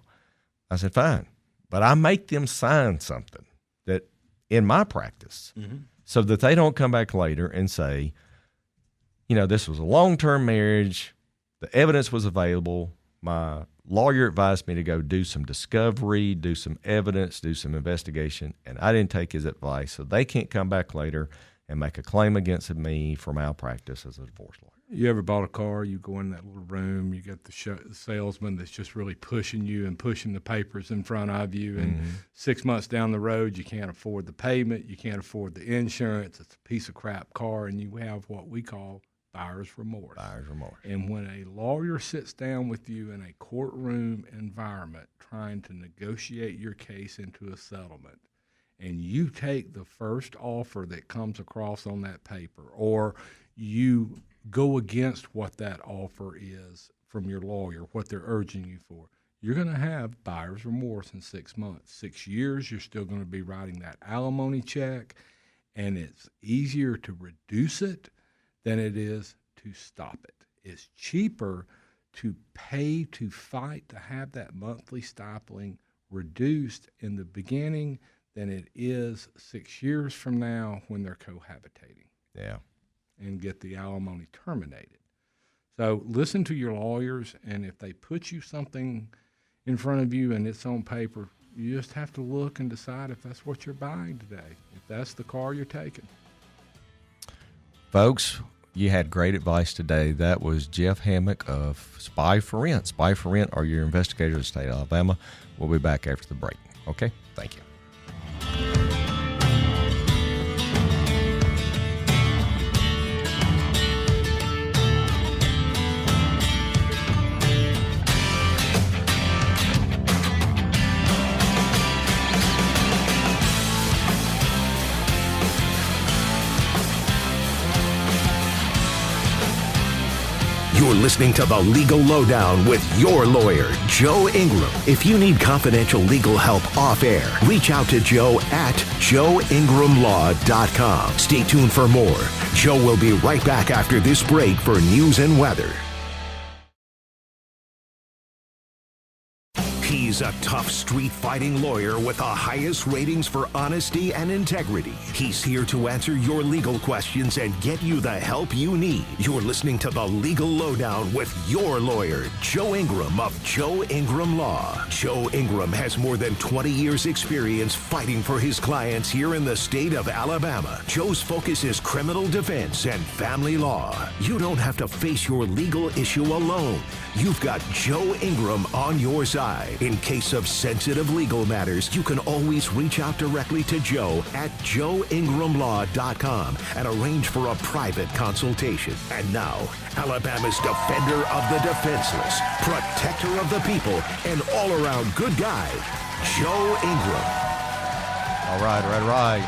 I said, fine. But I make them sign something that in my practice so that they don't come back later and say, this was a long-term marriage. The evidence was available. My lawyer advised me to go do some discovery, do some evidence, do some investigation, and I didn't take his advice. So they can't come back later and make a claim against me for malpractice as a divorce lawyer. You ever bought a car, you go in that little room, you got the salesman that's just really pushing you and pushing the papers in front of you, and 6 months down the road, you can't afford the payment, you can't afford the insurance, it's a piece of crap car, and you have what we call buyer's remorse. Buyer's remorse. And when a lawyer sits down with you in a courtroom environment trying to negotiate your case into a settlement, and you take the first offer that comes across on that paper, or you go against what that offer is from your lawyer, what they're urging you for, you're going to have buyer's remorse in 6 months. 6 years, you're still going to be writing that alimony check, and it's easier to reduce it than it is to stop it. It's cheaper to pay to fight to have that monthly stipling reduced in the beginning than it is 6 years from now when they're cohabitating. Yeah. And get the alimony terminated. So listen to your lawyers, and if they put you something in front of you and it's on paper, you just have to look and decide if that's what you're buying today, if that's the car you're taking. Folks, you had great advice today. That was Jeff Hammock of Spy for Rent. Spy for Rent are your investigators in the state of Alabama. We'll be back after the break. Okay? Thank you. You're listening to The Legal Lowdown with your lawyer, Joe Ingram. If you need confidential legal help off air, reach out to Joe at joeingramlaw.com. Stay tuned for more. Joe will be right back after this break for news and weather. He's a tough street-fighting lawyer with the highest ratings for honesty and integrity. He's here to answer your legal questions and get you the help you need. You're listening to The Legal Lowdown with your lawyer, Joe Ingram of Joe Ingram Law. Joe Ingram has more than 20 years' experience fighting for his clients here in the state of Alabama. Joe's focus is criminal defense and family law. You don't have to face your legal issue alone. You've got Joe Ingram on your side. In case of sensitive legal matters, you can always reach out directly to Joe at joeingramlaw.com and arrange for a private consultation. And now, Alabama's defender of the defenseless, protector of the people, and all-around good guy, Joe Ingram. All right.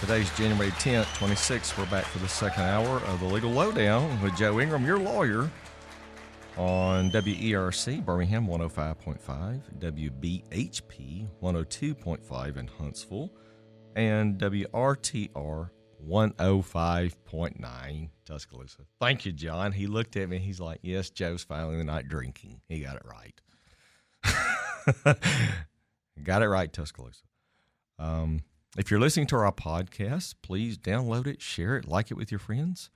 Today's January 10th, 26th. We're back for the second hour of the Legal Lowdown with Joe Ingram, your lawyer, on WERC, Birmingham 105.5, WBHP 102.5 in Huntsville, and WRTR 105.9 Tuscaloosa. Thank you, John. He looked at me. He's like, yes, Joe's finally not drinking. He got it right. Got it right, Tuscaloosa. If you're listening to our podcast, please download it, share it, like it with your friends.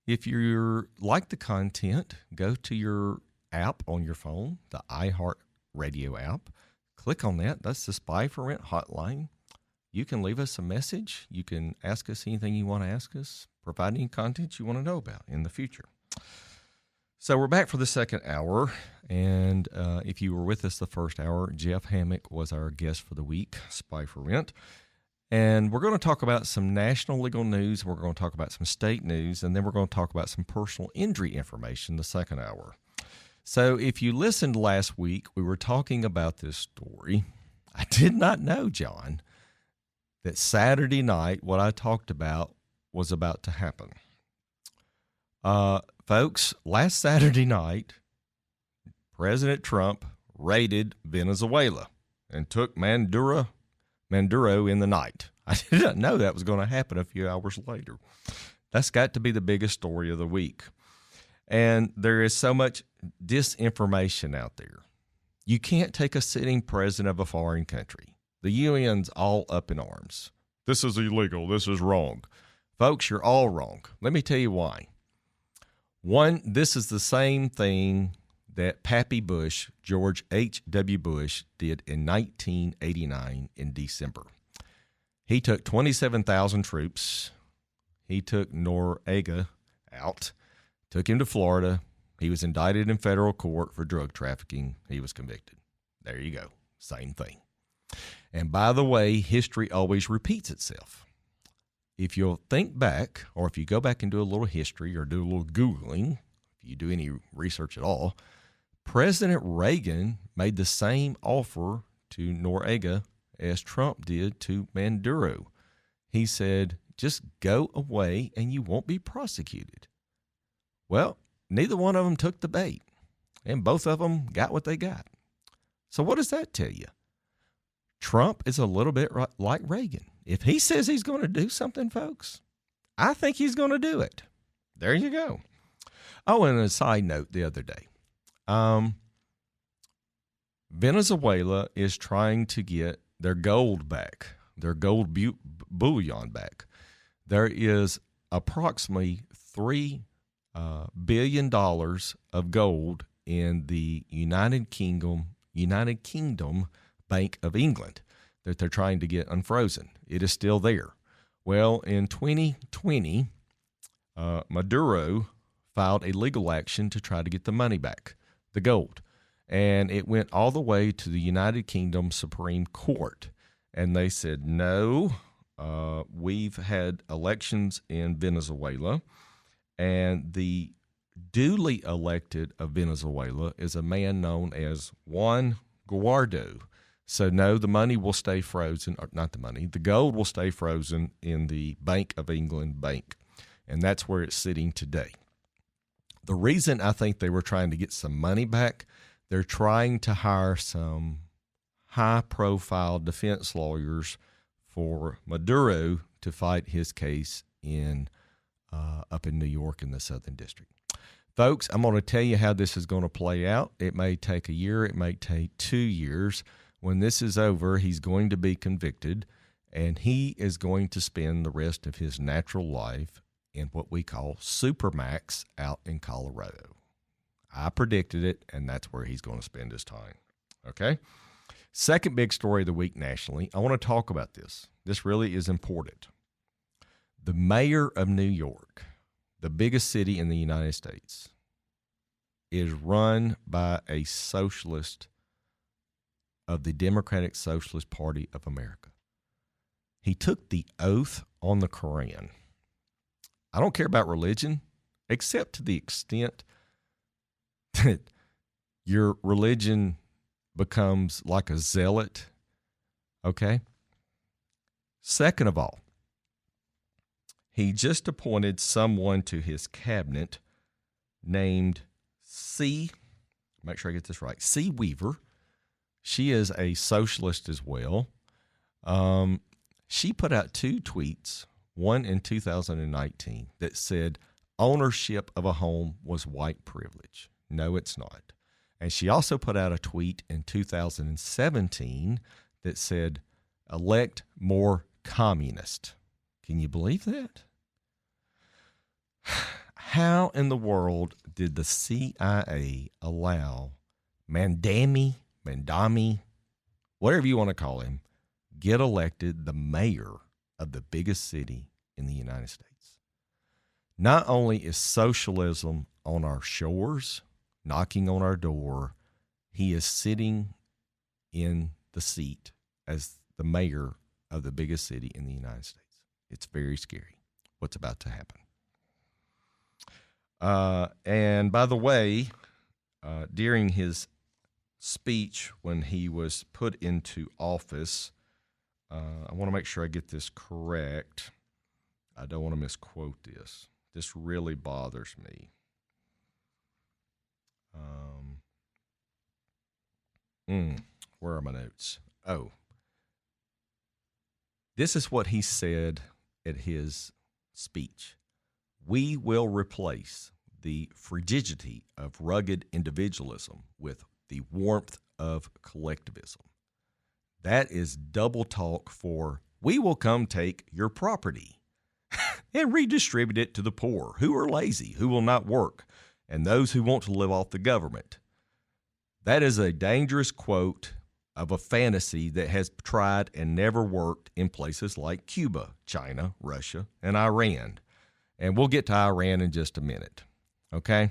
If you like the content, go to your app on your phone, the iHeart Radio app. Click on that. That's the Spy for Rent hotline. You can leave us a message. You can ask us anything you want to ask us, provide any content you want to know about in the future. So we're back for the second hour, and if you were with us the first hour, Jeff Hammock was our guest for the week, Spy for Rent. And we're going to talk about some national legal news, we're going to talk about some state news, and then we're going to talk about some personal injury information the second hour. So if you listened last week, we were talking about this story. I did not know, John, that Saturday night what I talked about was about to happen. Folks, last Saturday night, President Trump raided Venezuela and took Maduro in the night. I didn't know that was going to happen a few hours later. That's got to be the biggest story of the week. And there is so much disinformation out there. You can't take a sitting president of a foreign country. The UN's all up in arms. This is illegal. This is wrong. Folks, you're all wrong. Let me tell you why. One, this is the same thing that Pappy Bush, George H.W. Bush, did in 1989 in December. He took 27,000 troops. He took Noriega out, took him to Florida. He was indicted in federal court for drug trafficking. He was convicted. There you go. Same thing. And by the way, history always repeats itself. If you'll think back, or if you go back and do a little history or do a little Googling, if you do any research at all, President Reagan made the same offer to Noriega as Trump did to Maduro. He said, just go away and you won't be prosecuted. Well, neither one of them took the bait, and both of them got what they got. So what does that tell you? Trump is a little bit like Reagan. If he says he's going to do something, folks, I think he's going to do it. There you go. Oh, and a side note the other day, Venezuela is trying to get their gold back, their gold bullion back. There is approximately $3 billion of gold in the United Kingdom Bank of England that they're trying to get unfrozen. It is still there. Well, in 2020, Maduro filed a legal action to try to get the money back, the gold. And it went all the way to the United Kingdom Supreme Court. And they said, no, we've had elections in Venezuela, and the duly elected of Venezuela is a man known as Juan Guaido. So, no, the money will stay frozen, or not the money, the gold will stay frozen in the Bank of England bank, and that's where it's sitting today. The reason I think they were trying to get some money back, they're trying to hire some high-profile defense lawyers for Maduro to fight his case in up in New York in the Southern District. Folks, I'm going to tell you how this is going to play out. It may take a year. It may take 2 years. When this is over, he's going to be convicted, and he is going to spend the rest of his natural life in what we call Supermax out in Colorado. I predicted it, and that's where he's going to spend his time. Okay? Second big story of the week nationally. I want to talk about this. This really is important. The mayor of New York, the biggest city in the United States, is run by a socialist of the Democratic Socialist Party of America. He took the oath on the Quran. I don't care about religion, except to the extent that your religion becomes like a zealot, okay? Second of all, he just appointed someone to his cabinet named make sure I get this right, C. Weaver. She is a socialist as well. She put out 2 tweets, one in 2019, that said ownership of a home was white privilege. No, it's not. And she also put out a tweet in 2017 that said, elect more communist. Can you believe that? How in the world did the CIA allow Mandami, whatever you want to call him, get elected the mayor of the biggest city in the United States? Not only is socialism on our shores, knocking on our door, he is sitting in the seat as the mayor of the biggest city in the United States. It's very scary what's about to happen. And by the way, during his speech when he was put into office, I want to make sure I get this correct. I don't want to misquote this. This really bothers me. Where are my notes? Oh. This is what he said at his speech. We will replace the frigidity of rugged individualism with the warmth of collectivism. That is double talk for we will come take your property and redistribute it to the poor, who are lazy, who will not work, and those who want to live off the government. That is a dangerous quote of a fantasy that has tried and never worked in places like Cuba, China, Russia, and Iran. And we'll get to Iran in just a minute, okay?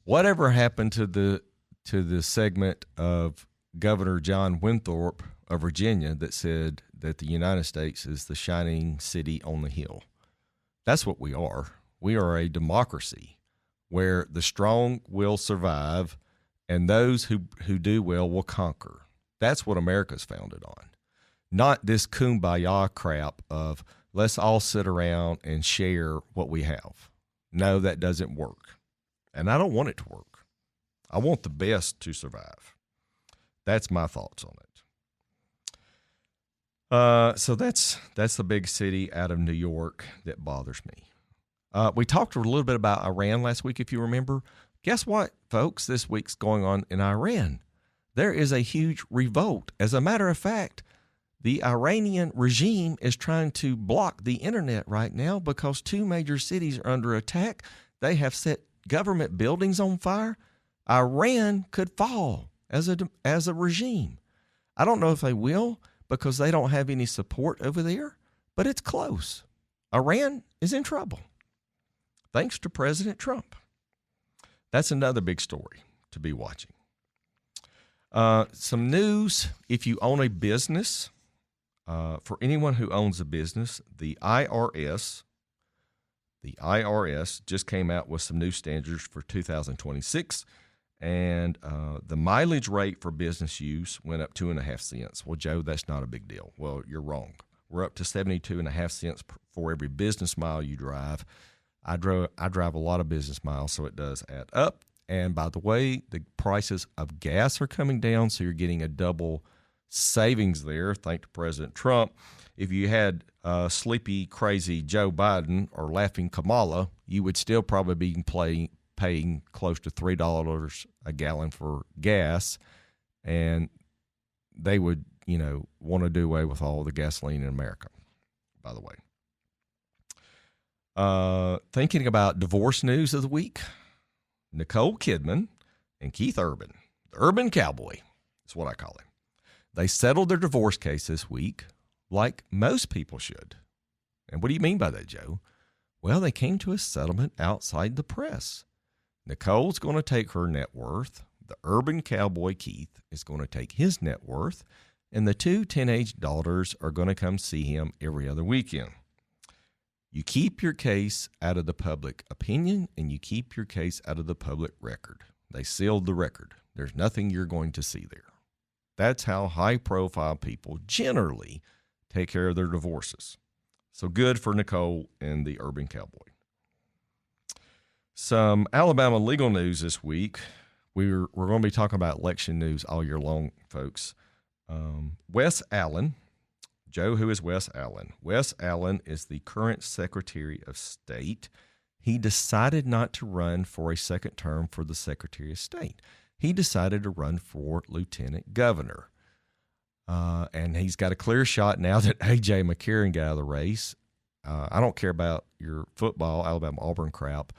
Whatever happened to the segment of Governor John Winthrop of Virginia that said that the United States is the shining city on the hill? That's what we are. We are a democracy where the strong will survive and those who do well will conquer. That's what America's founded on. Not this kumbaya crap of let's all sit around and share what we have. No, that doesn't work. And I don't want it to work. I want the best to survive. That's my thoughts on it. So that's the big city out of New York that bothers me. We talked a little bit about Iran last week, if you remember. Guess what, folks? This week's going on in Iran. There is a huge revolt. As a matter of fact, the Iranian regime is trying to block the internet right now because 2 major cities are under attack. They have set government buildings on fire. Iran could fall as a regime. I don't know if they will because they don't have any support over there, but it's close. Iran is in trouble, thanks to President Trump. That's another big story to be watching. Some news, if you own a business, for anyone who owns a business, the IRS just came out with some new standards for 2026, and the mileage rate for business use went up 2.5 cents. Well, Joe, that's not a big deal. Well, you're wrong. We're up to 72.5 cents for every business mile you drive. I drive a lot of business miles, so it does add up. And by the way, the prices of gas are coming down, so you're getting a double savings there, thanks to President Trump. If you had sleepy, crazy Joe Biden or laughing Kamala, you would still probably be paying close to $3 a gallon for gas, and they would, want to do away with all the gasoline in America, by the way. Thinking about divorce news of the week, Nicole Kidman and Keith Urban, the Urban Cowboy is what I call him. They settled their divorce case this week like most people should. And what do you mean by that, Joe? Well, they came to a settlement outside the press. Nicole's going to take her net worth. The Urban Cowboy Keith is going to take his net worth. And the 2 teenage daughters are going to come see him every other weekend. You keep your case out of the public opinion, and you keep your case out of the public record. They sealed the record. There's nothing you're going to see there. That's how high-profile people generally take care of their divorces. So good for Nicole and the Urban Cowboy. Some Alabama legal news this week. We're going to be talking about election news all year long, folks. Wes Allen. Joe, who is Wes Allen? Wes Allen is the current Secretary of State. He decided not to run for a second term for the Secretary of State. He decided to run for lieutenant governor. And he's got a clear shot now that A.J. McCarron got out of the race. I don't care about your football, Alabama-Auburn crap.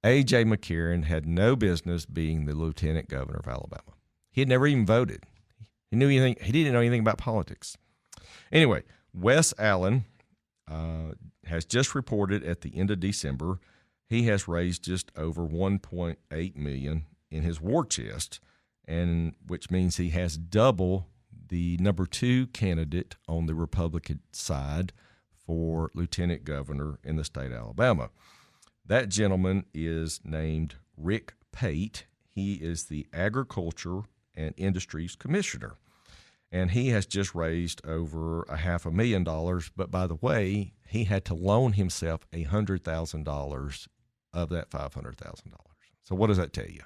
A.J. McCarron had no business being the lieutenant governor of Alabama. He had never even voted. He didn't know anything about politics. Anyway, Wes Allen has just reported at the end of December he has raised just over $1.8 million in his war chest, and which means he has double the number 2 candidate on the Republican side for lieutenant governor in the state of Alabama. That gentleman is named Rick Pate. He is the Agriculture and Industries Commissioner. And he has just raised over $500,000. But by the way, he had to loan himself $100,000 of that $500,000. So what does that tell you?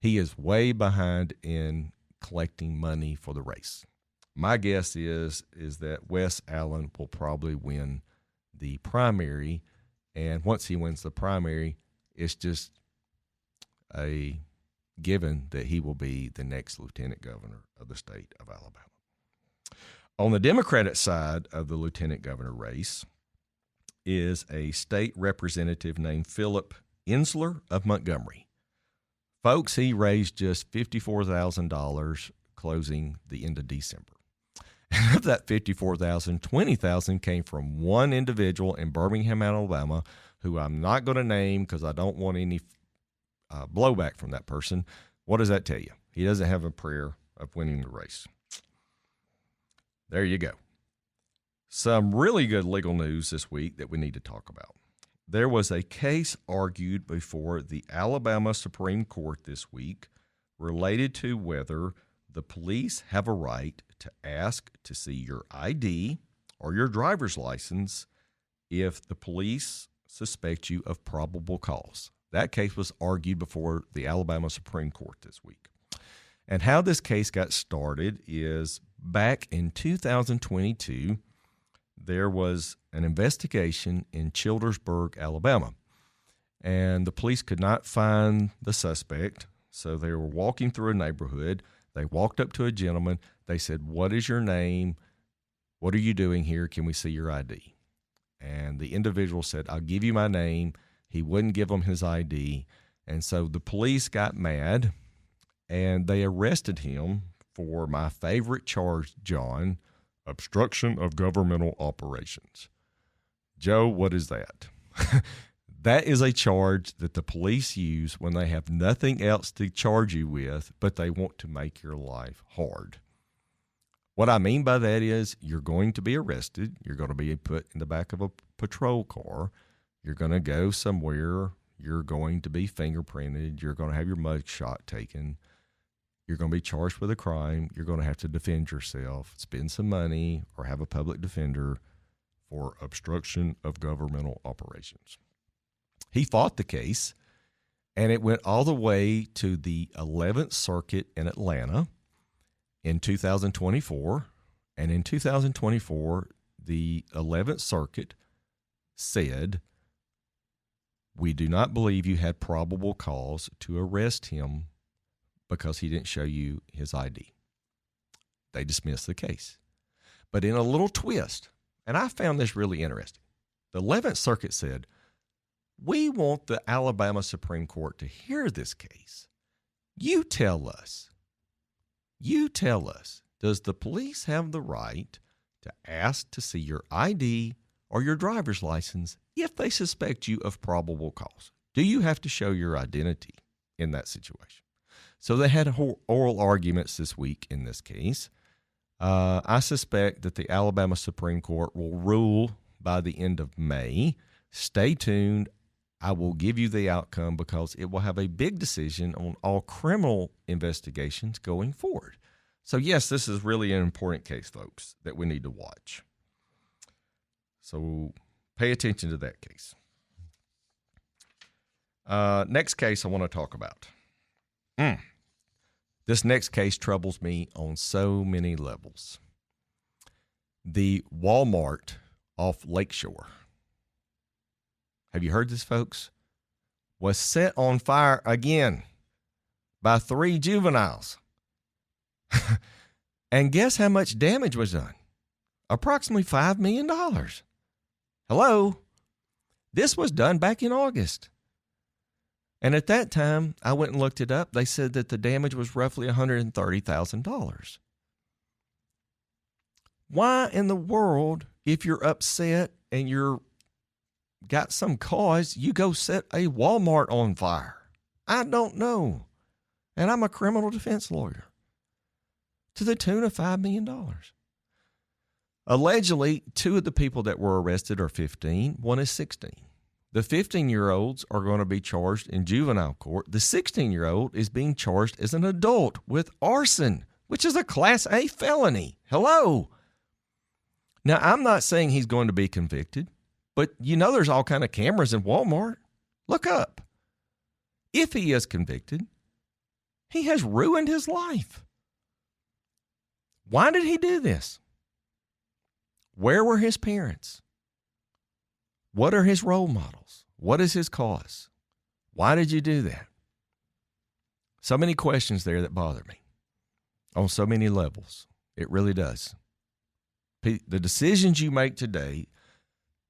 He is way behind in collecting money for the race. My guess is that Wes Allen will probably win the primary. And once he wins the primary, it's just a given that he will be the next lieutenant governor of the state of Alabama. On the Democratic side of the lieutenant governor race is a state representative named Philip Insler of Montgomery. Folks, he raised just $54,000 closing the end of December. And of that $54,000, $20,000 came from one individual in Birmingham, Alabama, who I'm not going to name because I don't want any blowback from that person. What does that tell you? He doesn't have a prayer of winning the race. There you go. Some really good legal news this week that we need to talk about. There was a case argued before the Alabama Supreme Court this week related to whether the police have a right to ask to see your ID or your driver's license if the police suspect you of probable cause. That case was argued before the Alabama Supreme Court this week. And how this case got started is back in 2022, there was an investigation in Childersburg, Alabama, and the police could not find the suspect, so they were walking through a neighborhood. They walked up to a gentleman. They said, "What is your name? What are you doing here? Can we see your ID?" And the individual said, "I'll give you my name." He wouldn't give them his ID, and so the police got mad, and they arrested him for my favorite charge, John, obstruction of governmental operations. Joe, what is that? That is a charge that the police use when they have nothing else to charge you with, but they want to make your life hard. What I mean by that is you're going to be arrested. You're going to be put in the back of a patrol car. You're going to go somewhere. You're going to be fingerprinted. You're going to have your mug shot taken. You're going to be charged with a crime. You're going to have to defend yourself, spend some money, or have a public defender for obstruction of governmental operations. He fought the case, and it went all the way to the 11th Circuit in Atlanta in 2024. And in 2024, the 11th Circuit said, "We do not believe you had probable cause to arrest him because he didn't show you his ID." They dismissed the case. But in a little twist, and I found this really interesting, the 11th Circuit said, "We want the Alabama Supreme Court to hear this case. You tell us, does the police have the right to ask to see your ID or your driver's license if they suspect you of probable cause? Do you have to show your identity in that situation?" So they had oral arguments this week in this case. I suspect that the Alabama Supreme Court will rule by the end of May. Stay tuned. I will give you the outcome because it will have a big decision on all criminal investigations going forward. So, yes, this is really an important case, folks, that we need to watch. So pay attention to that case. Next case I want to talk about. This next case troubles me on so many levels. The Walmart off Lakeshore. Have you heard this, folks? Was set on fire again by 3 juveniles. And guess how much damage was done? Approximately $5 million. Hello? This was done back in August. And at that time, I went and looked it up. They said that the damage was roughly $130,000. Why in the world, if you're upset and you're got some cause, you go set a Walmart on fire? I don't know. And I'm a criminal defense lawyer. To the tune of $5 million. Allegedly, 2 of the people that were arrested are 15, one is 16. The 15-year-olds are going to be charged in juvenile court. The 16-year-old is being charged as an adult with arson, which is a Class A felony. Hello. Now, I'm not saying he's going to be convicted, but you know there's all kind of cameras in Walmart. Look up. If he is convicted, he has ruined his life. Why did he do this? Where were his parents? What are his role models? What is his cause? Why did you do that? So many questions there that bother me on so many levels. It really does. The decisions you make today,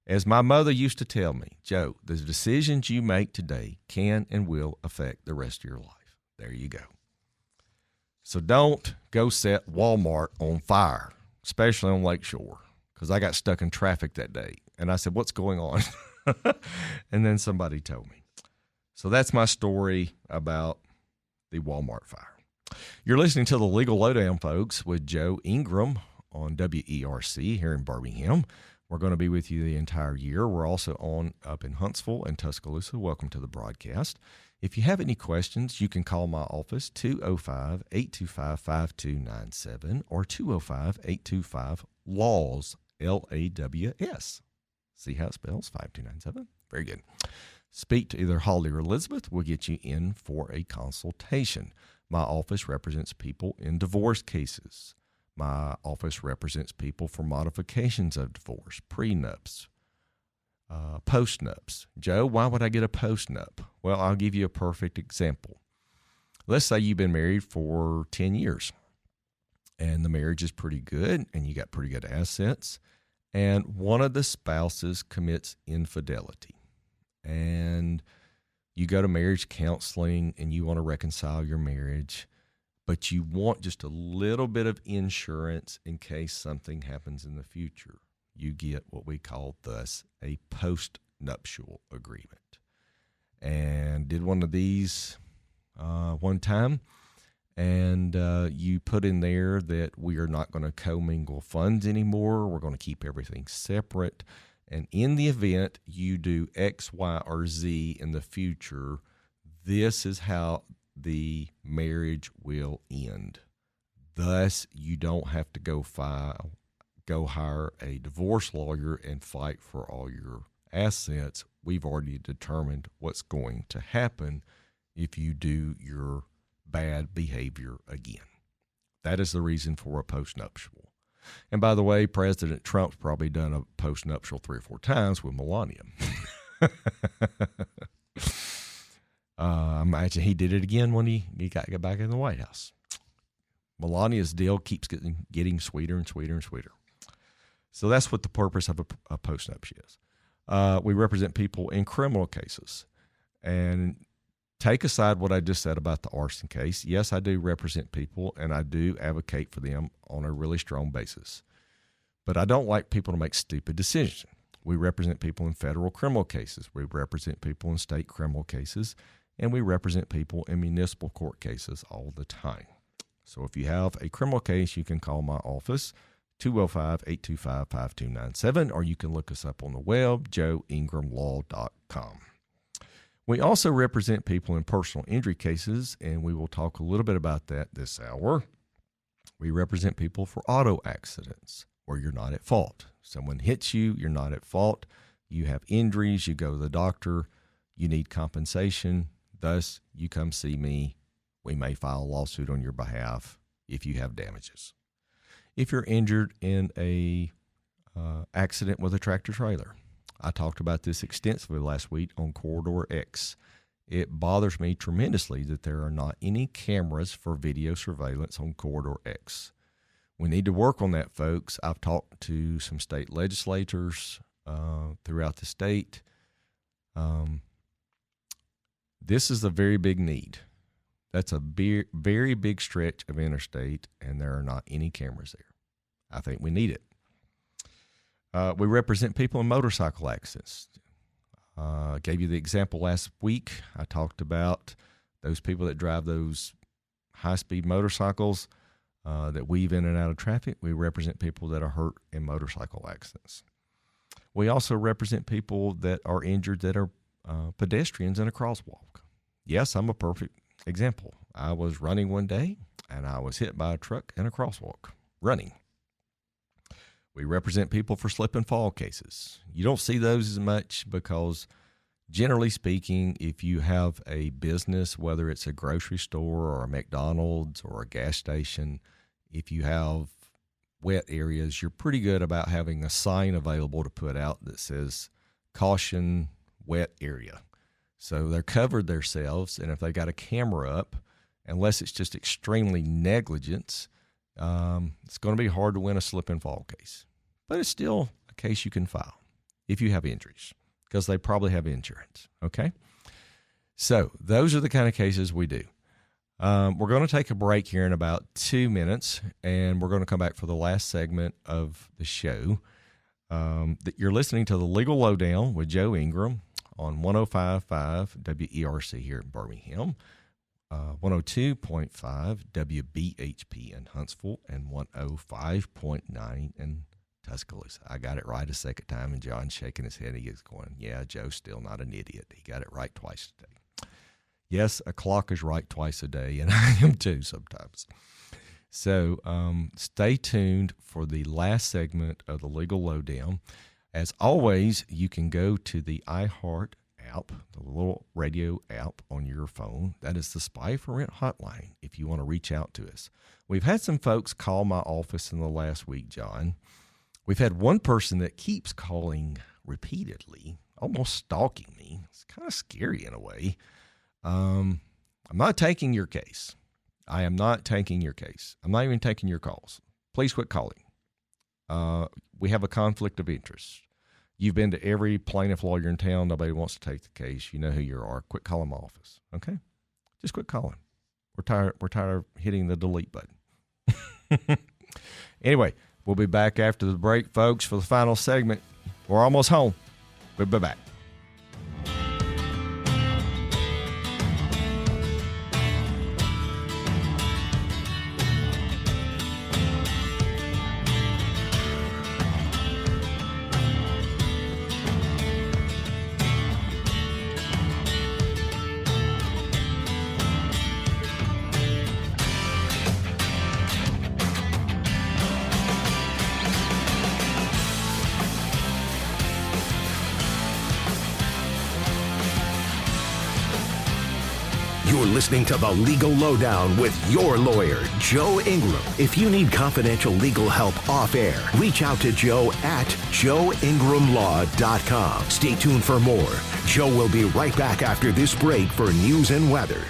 as my mother used to tell me, Joe, the decisions you make today can and will affect the rest of your life. There you go. So don't go set Walmart on fire, especially on Lakeshore, because I got stuck in traffic that day. And I said, what's going on? And then somebody told me. So that's my story about the Walmart fire. You're listening to the Legal Lowdown, folks, with Joe Ingram on WERC here in Birmingham. We're going to be with you the entire year. We're also on up in Huntsville and Tuscaloosa. Welcome to the broadcast. If you have any questions, you can call my office, 205-825-5297 or 205-825-LAWS, LAWS. See how it spells, 5297? Very good. Speak to either Holly or Elizabeth. We'll get you in for a consultation. My office represents people in divorce cases. My office represents people for modifications of divorce, prenups, post-nups. Joe, why would I get a post-nup? Well, I'll give you a perfect example. Let's say you've been married for 10 years and the marriage is pretty good and you got pretty good assets, and one of the spouses commits infidelity, and you go to marriage counseling and you want to reconcile your marriage, but you want just a little bit of insurance in case something happens in the future. You get what we call thus a post-nuptial agreement. And did one of these one time, and you put in there that we are not going to commingle funds anymore. We're going to keep everything separate. And in the event you do X, Y, or Z in the future, this is how the marriage will end. Thus, you don't have to go hire a divorce lawyer and fight for all your assets. We've already determined what's going to happen if you do your bad behavior again. That is the reason for a postnuptial. And by the way, President Trump's probably done a postnuptial 3 or 4 times with Melania. Imagine he did it again when he got back in the White House. Melania's deal keeps getting sweeter and sweeter and sweeter. So that's what the purpose of a postnuptial is. We represent people in criminal cases. And take aside what I just said about the arson case. Yes, I do represent people, and I do advocate for them on a really strong basis. But I don't like people to make stupid decisions. We represent people in federal criminal cases. We represent people in state criminal cases. And we represent people in municipal court cases all the time. So if you have a criminal case, you can call my office, 205-825-5297, or you can look us up on the web, joeingramlaw.com. We also represent people in personal injury cases, and we will talk a little bit about that this hour. We represent people for auto accidents where you're not at fault. Someone hits you, you're not at fault. You have injuries, you go to the doctor, you need compensation. Thus, you come see me. We may file a lawsuit on your behalf if you have damages. If you're injured in a accident with a tractor trailer, I talked about this extensively last week on Corridor X. It bothers me tremendously that there are not any cameras for video surveillance on Corridor X. We need to work on that, folks. I've talked to some state legislators throughout the state. This is a very big need. That's a very big stretch of interstate, and there are not any cameras there. I think we need it. We represent people in motorcycle accidents. I gave you the example last week. I talked about those people that drive those high-speed motorcycles that weave in and out of traffic. We represent people that are hurt in motorcycle accidents. We also represent people that are injured that are pedestrians in a crosswalk. Yes, I'm a perfect example. I was running one day, and I was hit by a truck in a crosswalk, running. We represent people for slip and fall cases. You don't see those as much because, generally speaking, if you have a business, whether it's a grocery store or a McDonald's or a gas station, if you have wet areas, you're pretty good about having a sign available to put out that says, caution, wet area. So they're covered themselves, and if they got a camera up, unless it's just extremely negligence, it's going to be hard to win a slip and fall case. But it's still a case you can file if you have injuries, because they probably have insurance, okay? So those are the kind of cases we do. We're going to take a break here in about 2 minutes, and we're going to come back for the last segment of the show. You're listening to The Legal Lowdown with Joe Ingram on 105.5 WERC here in Birmingham, 102.5 WBHP in Huntsville, and 105.9 in Tuscaloosa. I got it right a second time, and John's shaking his head. He is going, yeah, Joe's still not an idiot. He got it right twice today. Yes, a clock is right twice a day, and I am too sometimes. So stay tuned for the last segment of the Legal Lowdown. As always, you can go to the iHeart app, the little radio app on your phone. That is the Spy for Rent hotline if you want to reach out to us. We've had some folks call my office in the last week, John. We've had one person that keeps calling repeatedly, almost stalking me. It's kind of scary in a way. I'm not taking your case. I am not taking your case. I'm not even taking your calls. Please quit calling. We have a conflict of interest. You've been to every plaintiff lawyer in town. Nobody wants to take the case. You know who you are. Quit calling my office. Okay? Just quit calling. We're tired of hitting the delete button. Anyway, we'll be back after the break, folks, for the final segment. We're almost home. We'll be back. You're listening to The Legal Lowdown with your lawyer, Joe Ingram. If you need confidential legal help off air, reach out to Joe at joeingramlaw.com. Stay tuned for more. Joe will be right back after this break for news and weather.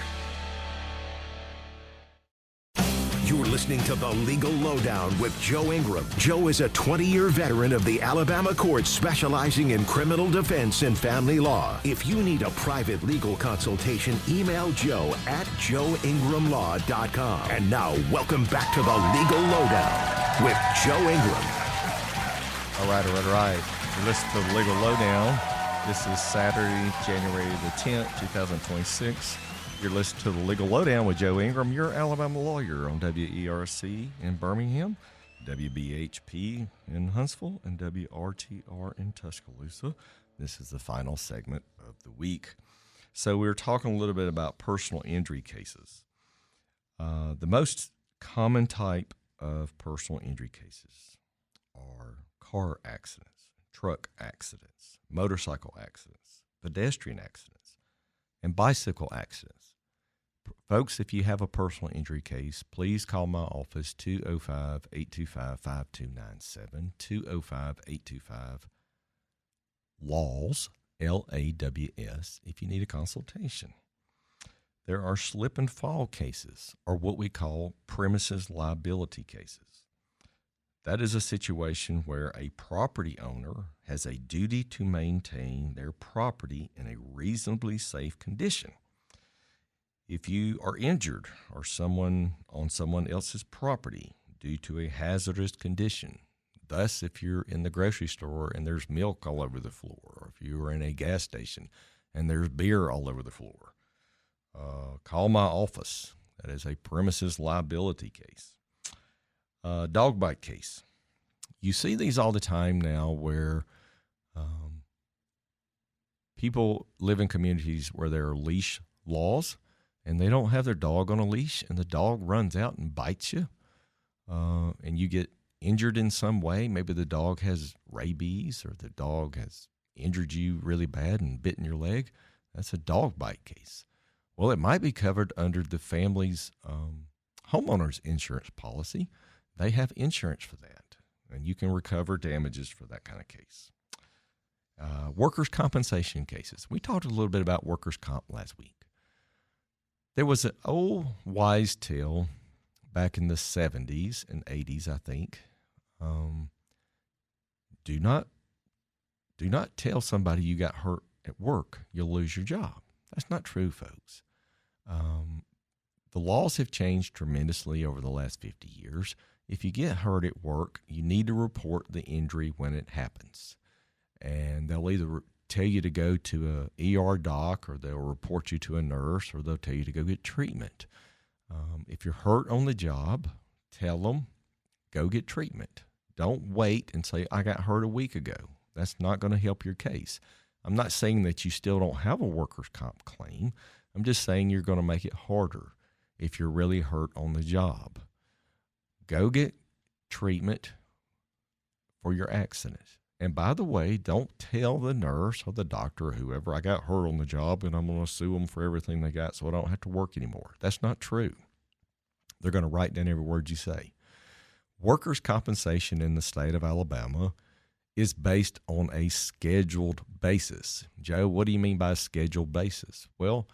You're listening to The Legal Lowdown with Joe Ingram. Joe is a 20-year veteran of the Alabama courts specializing in criminal defense and family law. If you need a private legal consultation, email Joe at joeingramlaw.com. And now, welcome back to The Legal Lowdown with Joe Ingram. All right. You listen to The Legal Lowdown. This is Saturday, January the 10th, 2026. You're listening to The Legal Lowdown with Joe Ingram, your Alabama lawyer, on WERC in Birmingham, WBHP in Huntsville, and WRTR in Tuscaloosa. This is the final segment of the week. So we're talking a little bit about personal injury cases. The most common type of personal injury cases are car accidents, truck accidents, motorcycle accidents, pedestrian accidents, and bicycle accidents. Folks, if you have a personal injury case, please call my office, 205-825-5297, 205-825-LAWS, LAWS, if you need a consultation. There are slip and fall cases, or what we call premises liability cases. That is a situation where a property owner has a duty to maintain their property in a reasonably safe condition. If you are injured or on someone else's property due to a hazardous condition, thus if you're in the grocery store and there's milk all over the floor, or if you are in a gas station and there's beer all over the floor, call my office. That is a premises liability case. Dog bite case. You see these all the time now where people live in communities where there are leash laws and they don't have their dog on a leash and the dog runs out and bites you and you get injured in some way. Maybe the dog has rabies or the dog has injured you really bad and bitten your leg. That's a dog bite case. Well, it might be covered under the family's homeowner's insurance policy. They have insurance for that, and you can recover damages for that kind of case. Workers' compensation cases. We talked a little bit about workers' comp last week. There was an old wise tale back in the 70s and 80s, I think. Do not tell somebody you got hurt at work, you'll lose your job. That's not true, folks. The laws have changed tremendously over the last 50 years. If you get hurt at work, you need to report the injury when it happens. And they'll either tell you to go to a ER doc, or they'll report you to a nurse, or they'll tell you to go get treatment. If you're hurt on the job, tell them, go get treatment. Don't wait and say, I got hurt a week ago. That's not going to help your case. I'm not saying that you still don't have a workers' comp claim. I'm just saying you're going to make it harder if you're really hurt on the job. Go get treatment for your accident. And by the way, don't tell the nurse or the doctor or whoever, I got hurt on the job and I'm going to sue them for everything they got so I don't have to work anymore. That's not true. They're going to write down every word you say. Workers' compensation in the state of Alabama is based on a scheduled basis. Joe, what do you mean by a scheduled basis? Well,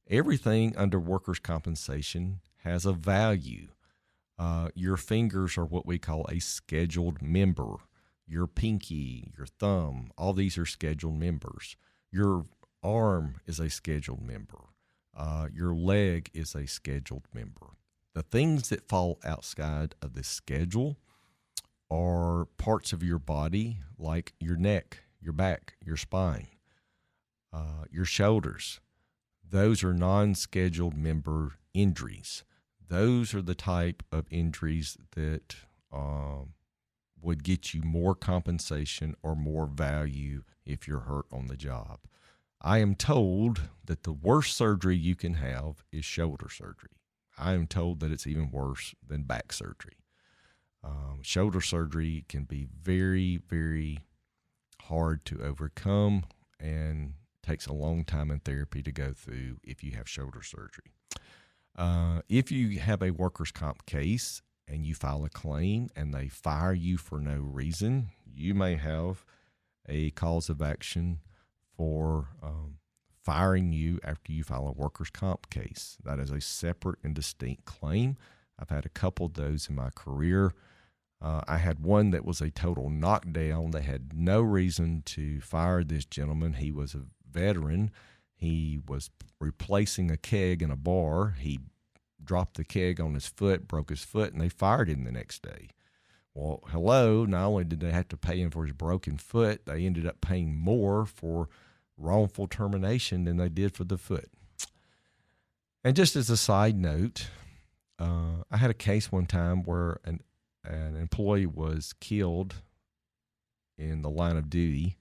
everything under workers' compensation has a value. Your fingers are what we call a scheduled member. Your pinky, your thumb, all these are scheduled members. Your arm is a scheduled member. Your leg is a scheduled member. The things that fall outside of the schedule are parts of your body like your neck, your back, your spine, your shoulders. Those are non-scheduled member injuries. Those are the type of injuries that would get you more compensation or more value if you're hurt on the job. I am told that the worst surgery you can have is shoulder surgery. I am told that it's even worse than back surgery. Shoulder surgery can be very, very hard to overcome and takes a long time in therapy to go through if you have shoulder surgery. If you have a workers' comp case and you file a claim and they fire you for no reason, you may have a cause of action for firing you after you file a workers' comp case. That is a separate and distinct claim. I've had a couple of those in my career. I had one that was a total knockdown. They had no reason to fire this gentleman. He was a veteran. He was replacing a keg in a bar. He dropped the keg on his foot, broke his foot, and they fired him the next day. Well, hello, not only did they have to pay him for his broken foot, they ended up paying more for wrongful termination than they did for the foot. And just as a side note, I had a case one time where an employee was killed in the line of duty.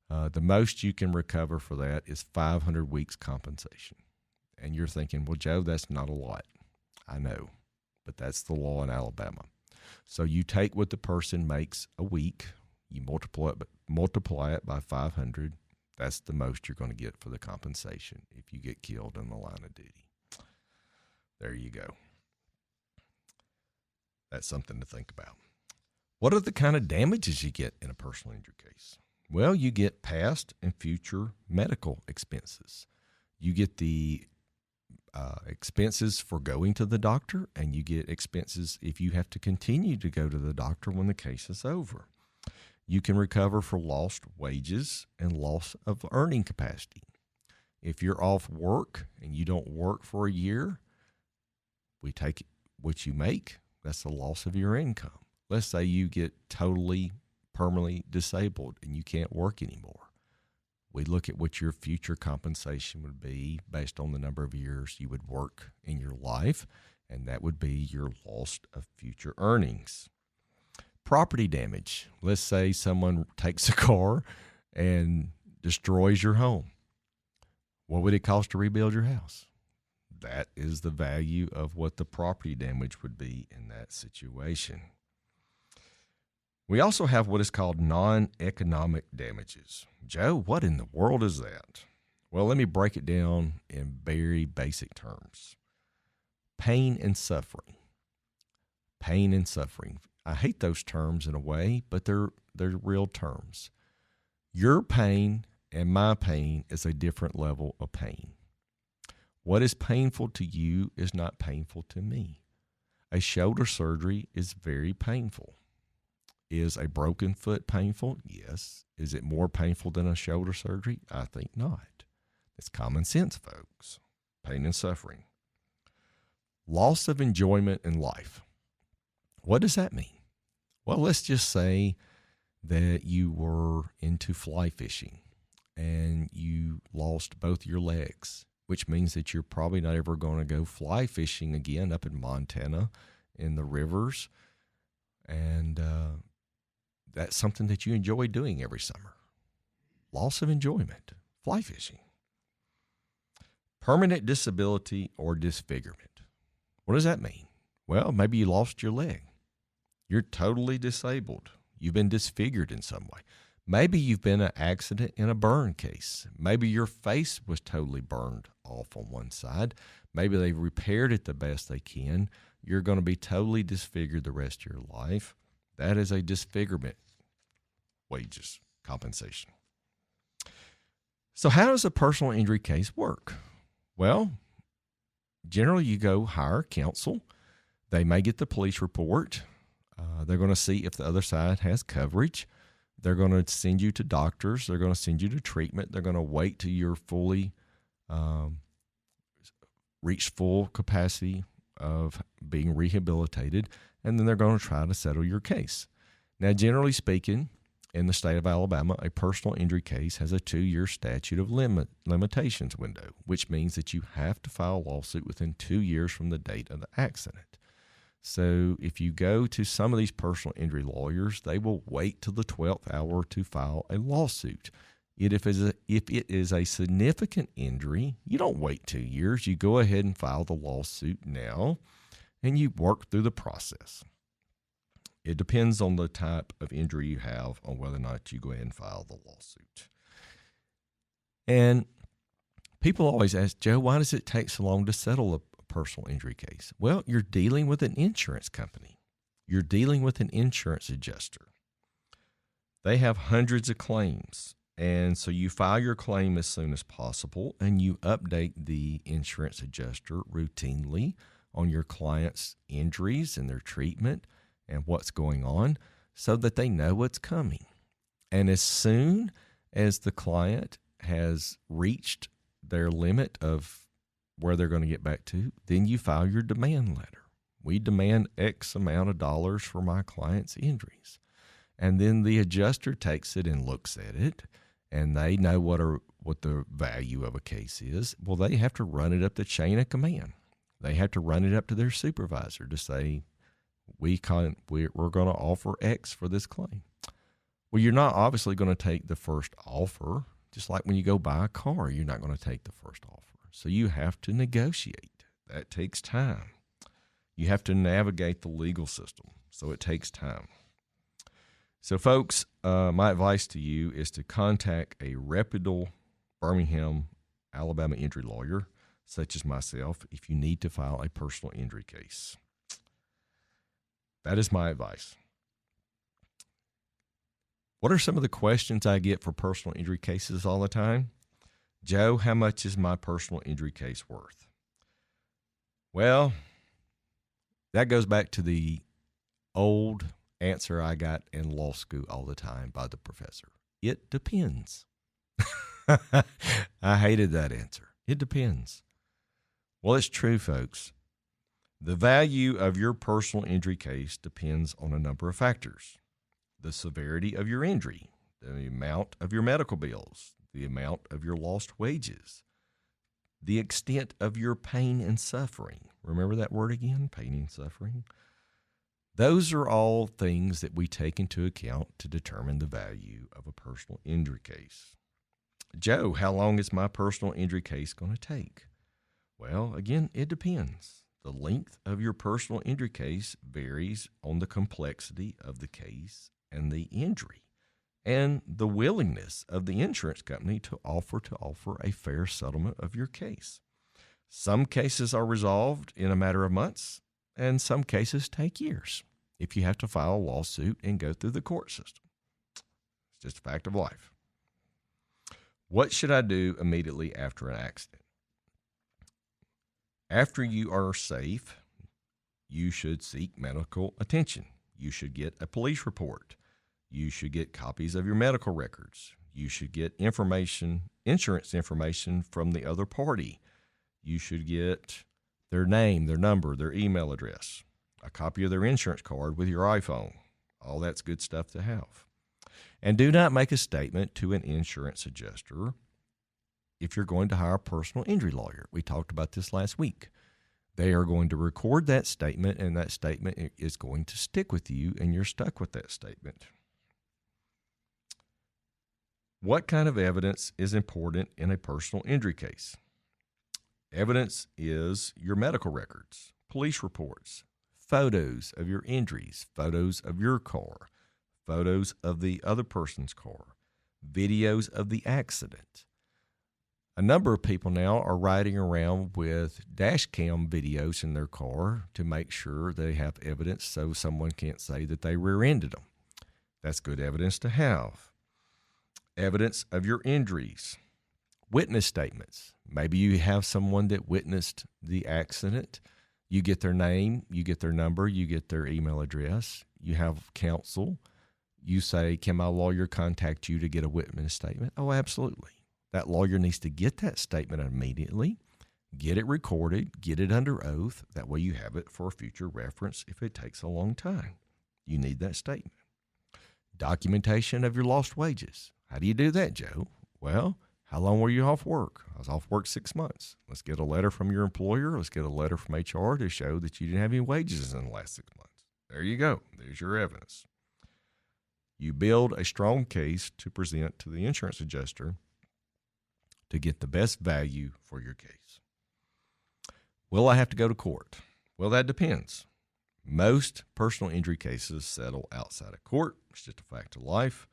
The most you can recover for that is 500 weeks compensation. And you're thinking, well, Joe, that's not a lot. I know, but that's the law in Alabama. So you take what the person makes a week, you multiply it by 500. That's the most you're going to get for the compensation if you get killed in the line of duty. There you go. That's something to think about. What are the kind of damages you get in a personal injury case? Well, you get past and future medical expenses. You get the expenses for going to the doctor, and you get expenses if you have to continue to go to the doctor when the case is over. You can recover for lost wages and loss of earning capacity. If you're off work and you don't work for a year, we take what you make. That's the loss of your income. Let's say you get totally permanently disabled and you can't work anymore. We look at what your future compensation would be based on the number of years you would work in your life, and that would be your loss of future earnings. Property damage. Let's say someone takes a car and destroys your home. What would it cost to rebuild your house? That is the value of what the property damage would be in that situation. We also have what is called non-economic damages. Joe, what in the world is that? Well, let me break it down in very basic terms. Pain and suffering. Pain and suffering. I hate those terms in a way, but they're real terms. Your pain and my pain is a different level of pain. What is painful to you is not painful to me. A shoulder surgery is very painful. Is a broken foot painful? Yes. Is it more painful than a shoulder surgery? I think not. It's common sense, folks. Pain and suffering. Loss of enjoyment in life. What does that mean? Well, let's just say that you were into fly fishing and you lost both your legs, which means that you're probably not ever going to go fly fishing again up in Montana in the rivers. And that's something that you enjoy doing every summer. Loss of enjoyment, fly fishing. Permanent disability or disfigurement. What does that mean? Well, maybe you lost your leg. You're totally disabled. You've been disfigured in some way. Maybe you've been in an accident in a burn case. Maybe your face was totally burned off on one side. Maybe they've repaired it the best they can. You're going to be totally disfigured the rest of your life. That is a disfigurement wages compensation. So how does a personal injury case work? Well, generally you go hire counsel. They may get the police report. They're going to see if the other side has coverage. They're going to send you to doctors. They're going to send you to treatment. They're going to wait till you're fully reach full capacity of being rehabilitated, and then they're going to try to settle your case. Now, generally speaking, in the state of Alabama, a personal injury case has a 2-year statute of limitations window, which means that you have to file a lawsuit within 2 years from the date of the accident. So if you go to some of these personal injury lawyers, they will wait till the 12th hour to file a lawsuit. If it is a significant injury, you don't wait 2 years. You go ahead and file the lawsuit now, and you work through the process. It depends on the type of injury you have on whether or not you go ahead and file the lawsuit. And people always ask, Joe, why does it take so long to settle a personal injury case? Well, you're dealing with an insurance company. You're dealing with an insurance adjuster. They have hundreds of claims. And so you file your claim as soon as possible, and you update the insurance adjuster routinely on your client's injuries and their treatment and what's going on so that they know what's coming. And as soon as the client has reached their limit of where they're going to get back to, then you file your demand letter. We demand X amount of dollars for my client's injuries. And then the adjuster takes it and looks at it, and they know what the value of a case is. Well, they have to run it up the chain of command. They have to run it up to their supervisor to say, we're going to offer X for this claim. Well, you're not obviously going to take the first offer. Just like when you go buy a car, you're not going to take the first offer. So you have to negotiate. That takes time. You have to navigate the legal system. So it takes time. So, folks, my advice to you is to contact a reputable Birmingham, Alabama injury lawyer, such as myself, if you need to file a personal injury case. That is my advice. What are some of the questions I get for personal injury cases all the time? Joe, how much is my personal injury case worth? Well, that goes back to the old answer I got in law school all the time by the professor. It depends. I hated that answer. It depends. Well, it's true, folks. The value of your personal injury case depends on a number of factors. The severity of your injury, the amount of your medical bills, the amount of your lost wages, the extent of your pain and suffering. Remember that word again, pain and suffering? Those are all things that we take into account to determine the value of a personal injury case. Joe, how long is my personal injury case going to take? Well, again, it depends. The length of your personal injury case varies on the complexity of the case and the injury, and the willingness of the insurance company to offer a fair settlement of your case. Some cases are resolved in a matter of months, and some cases take years if you have to file a lawsuit and go through the court system. It's just a fact of life. What should I do immediately after an accident? After you are safe, you should seek medical attention. You should get a police report. You should get copies of your medical records. You should get insurance information from the other party. You should get their name, their number, their email address, a copy of their insurance card with your iPhone. All that's good stuff to have. And do not make a statement to an insurance adjuster if you're going to hire a personal injury lawyer. We talked about this last week. They are going to record that statement, and that statement is going to stick with you, and you're stuck with that statement. What kind of evidence is important in a personal injury case? Evidence is your medical records, police reports, photos of your injuries, photos of your car, photos of the other person's car, videos of the accident. A number of people now are riding around with dash cam videos in their car to make sure they have evidence so someone can't say that they rear-ended them. That's good evidence to have. Evidence of your injuries. Witness statements. Maybe you have someone that witnessed the accident. You get their name, you get their number, you get their email address. You have counsel. You say, can my lawyer contact you to get a witness statement? Oh, absolutely. That lawyer needs to get that statement immediately, get it recorded, get it under oath. That way you have it for future reference if it takes a long time. You need that statement. Documentation of your lost wages. How do you do that, Joe? Well, how long were you off work? I was off work 6 months. Let's get a letter from your employer. Let's get a letter from HR to show that you didn't have any wages in the last 6 months. There you go. There's your evidence. You build a strong case to present to the insurance adjuster to get the best value for your case. Will I have to go to court? Well, that depends. Most personal injury cases settle outside of court. It's just a fact of life.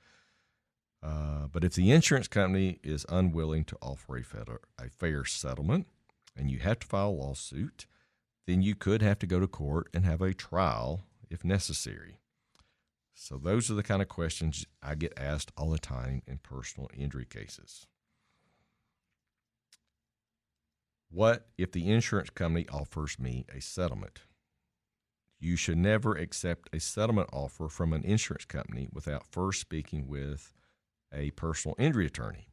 But if the insurance company is unwilling to offer a fair settlement and you have to file a lawsuit, then you could have to go to court and have a trial if necessary. So those are the kind of questions I get asked all the time in personal injury cases. What if the insurance company offers me a settlement? You should never accept a settlement offer from an insurance company without first speaking with a personal injury attorney.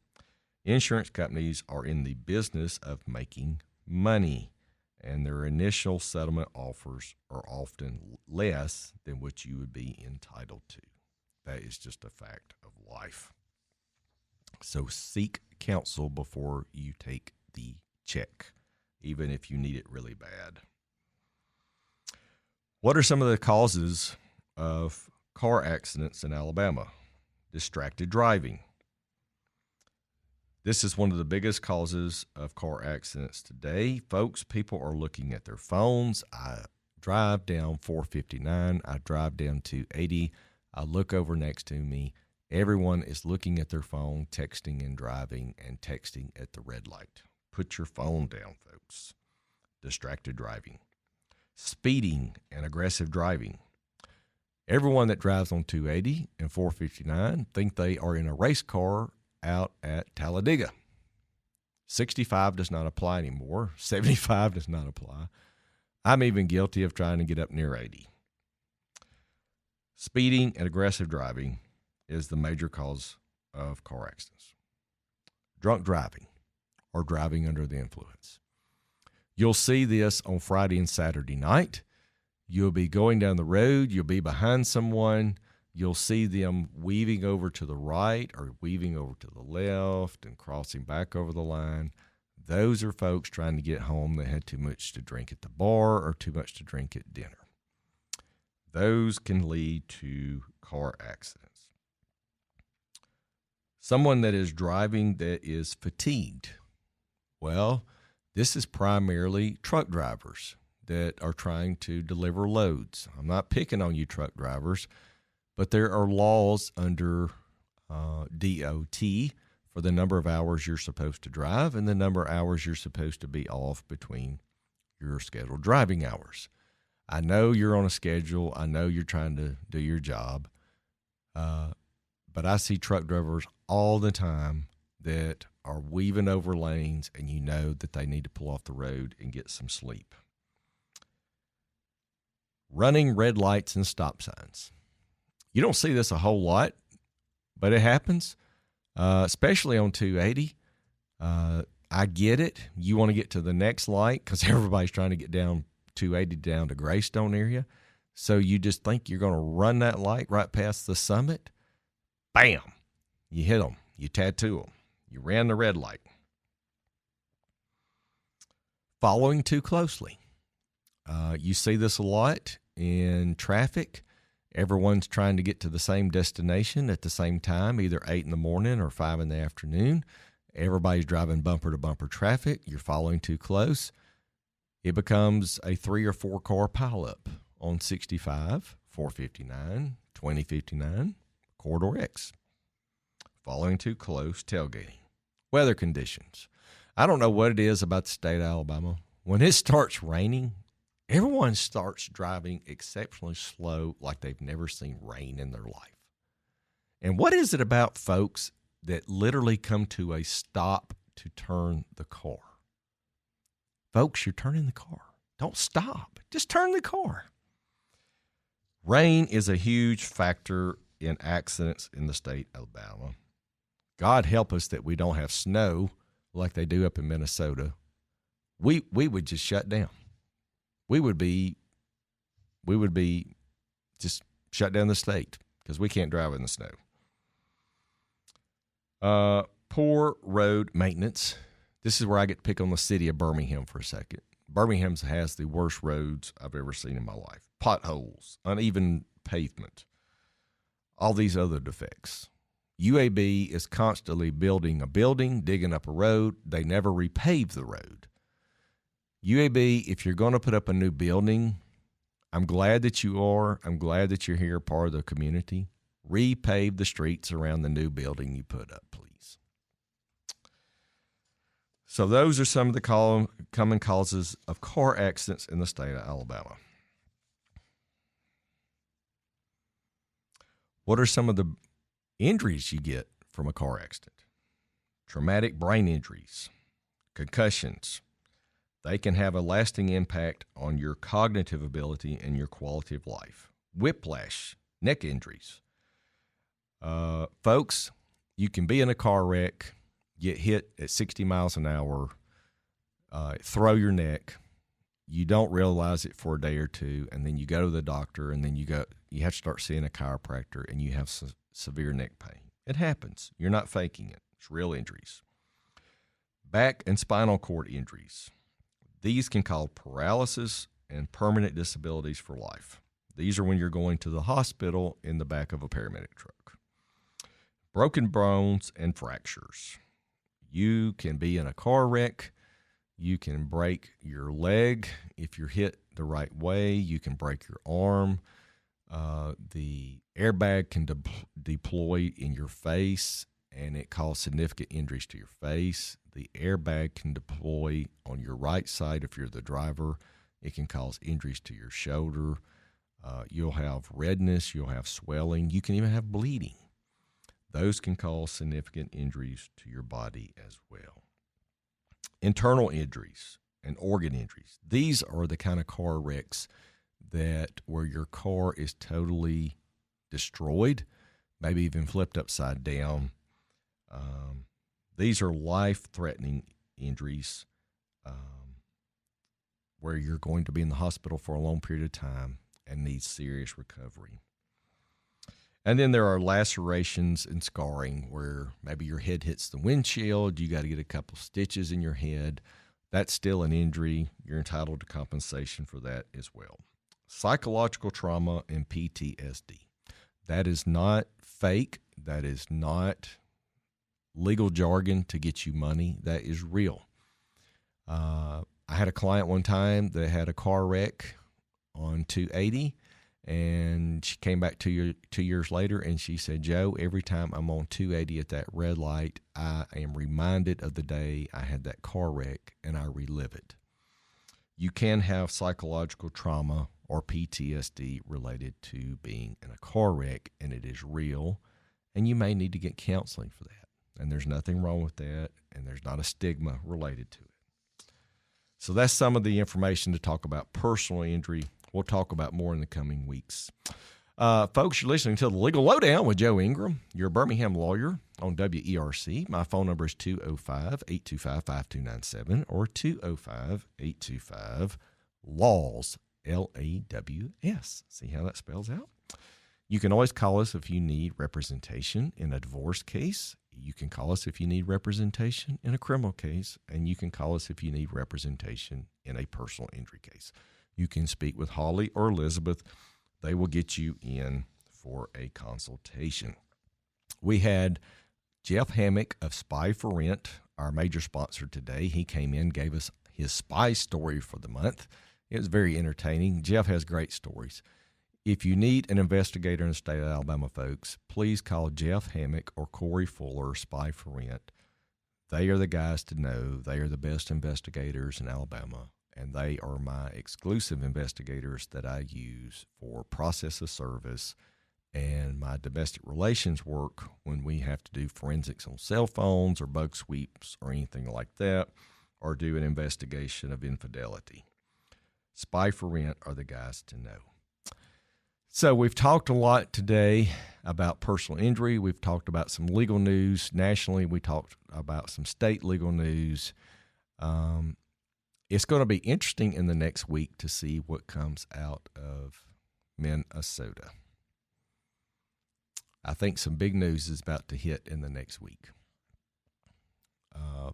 Insurance companies are in the business of making money, and their initial settlement offers are often less than what you would be entitled to. That is just a fact of life. So seek counsel before you take the check, even if you need it really bad. What are some of the causes of car accidents in Alabama? Distracted driving. This is one of the biggest causes of car accidents today. Folks, people are looking at their phones. I drive down 459. I drive down 280. I look over next to me. Everyone is looking at their phone, texting and driving, and texting at the red light. Put your phone down, folks. Distracted driving. Speeding and aggressive driving. Everyone that drives on 280 and 459 think they are in a race car out at Talladega. 65 does not apply anymore. 75 does not apply. I'm even guilty of trying to get up near 80. Speeding and aggressive driving is the major cause of car accidents. Drunk driving or driving under the influence. You'll see this on Friday and Saturday night. You'll be going down the road. You'll be behind someone. You'll see them weaving over to the right or weaving over to the left and crossing back over the line. Those are folks trying to get home that had too much to drink at the bar or too much to drink at dinner. Those can lead to car accidents. Someone that is driving that is fatigued. Well, this is primarily truck drivers that are trying to deliver loads. I'm not picking on you truck drivers, but there are laws under DOT for the number of hours you're supposed to drive and the number of hours you're supposed to be off between your scheduled driving hours. I know you're on a schedule. I know you're trying to do your job. But I see truck drivers all the time that are weaving over lanes, and you know that they need to pull off the road and get some sleep. Running red lights and stop signs. You don't see this a whole lot, but it happens, especially on 280. I get it. You want to get to the next light because everybody's trying to get down 280 down to Greystone area. So you just think you're going to run that light right past the summit. Bam! You hit them. You tattoo them. You ran the red light. Following too closely. You see this a lot in traffic. Everyone's trying to get to the same destination at the same time, either 8 in the morning or 5 in the afternoon. Everybody's driving bumper to bumper traffic. You're following too close. It becomes a 3 or 4 car pileup on 65, 459, 2059, Corridor X. Following too close, tailgating. Weather conditions. I don't know what it is about the state of Alabama. When it starts raining, everyone starts driving exceptionally slow like they've never seen rain in their life. And what is it about folks that literally come to a stop to turn the car? Folks, you're turning the car. Don't stop. Just turn the car. Rain is a huge factor in accidents in the state of Alabama. God help us that we don't have snow like they do up in Minnesota. We would just shut down. We would be just shut down the state because we can't drive in the snow. Poor road maintenance. This is where I get to pick on the city of Birmingham for a second. Birmingham has the worst roads I've ever seen in my life. Potholes, uneven pavement, all these other defects. UAB is constantly building a building, digging up a road. They never repave the road. UAB, if you're going to put up a new building, I'm glad that you are. I'm glad that you're here, part of the community. Repave the streets around the new building you put up, please. So those are some of the common causes of car accidents in the state of Alabama. What are some of the injuries you get from a car accident? Traumatic brain injuries, concussions. They can have a lasting impact on your cognitive ability and your quality of life. Whiplash, neck injuries. Folks, you can be in a car wreck, get hit at 60 miles an hour, throw your neck. You don't realize it for a day or two, and then you go to the doctor, and then you have to start seeing a chiropractor, and you have severe neck pain. It happens. You're not faking it. It's real injuries. Back and spinal cord injuries. These can cause paralysis and permanent disabilities for life. These are when you're going to the hospital in the back of a paramedic truck. Broken bones and fractures. You can be in a car wreck. You can break your leg if you're hit the right way. You can break your arm. The airbag can deploy in your face, and it causes significant injuries to your face. The airbag can deploy on your right side if you're the driver. It can cause injuries to your shoulder. You'll have redness. You'll have swelling. You can even have bleeding. Those can cause significant injuries to your body as well. Internal injuries and organ injuries. These are the kind of car wrecks that where your car is totally destroyed, maybe even flipped upside down. These are life-threatening injuries where you're going to be in the hospital for a long period of time and need serious recovery. And then there are lacerations and scarring where maybe your head hits the windshield. You got to get a couple stitches in your head. That's still an injury. You're entitled to compensation for that as well. Psychological trauma and PTSD. That is not fake. That is not legal jargon to get you money. That is real. I had a client one time that had a car wreck on 280. And she came back 2 years later, and she said, Joe, every time I'm on 280 at that red light, I am reminded of the day I had that car wreck, and I relive it. You can have psychological trauma or PTSD related to being in a car wreck, and it is real, and you may need to get counseling for that. And there's nothing wrong with that, and there's not a stigma related to it. So that's some of the information to talk about personal injury. We'll talk about more in the coming weeks. Folks, you're listening to The Legal Lowdown with Joe Ingram, your Birmingham lawyer on WERC. My phone number is 205-825-5297 or 205-825-LAWS, L-A-W-S. See how that spells out? You can always call us if you need representation in a divorce case. You can call us if you need representation in a criminal case. And you can call us if you need representation in a personal injury case. You can speak with Holly or Elizabeth. They will get you in for a consultation. We had Jeff Hammock of Spy for Rent our major sponsor today. He came in, gave us his spy story for the month. It was very entertaining. Jeff has great stories. If you need an investigator in the state of Alabama, folks, please call Jeff Hammock or Corey Fuller, Spy for Rent. They are the guys to know. They are the best investigators in Alabama, and they are my exclusive investigators that I use for process of service and my domestic relations work when we have to do forensics on cell phones or bug sweeps or anything like that, or do an investigation of infidelity. Spy for Rent are the guys to know. So we've talked a lot today about personal injury. We've talked about some legal news nationally. We talked about some state legal news. It's going to be interesting in the next week to see what comes out of Minnesota. I think some big news is about to hit in the next week.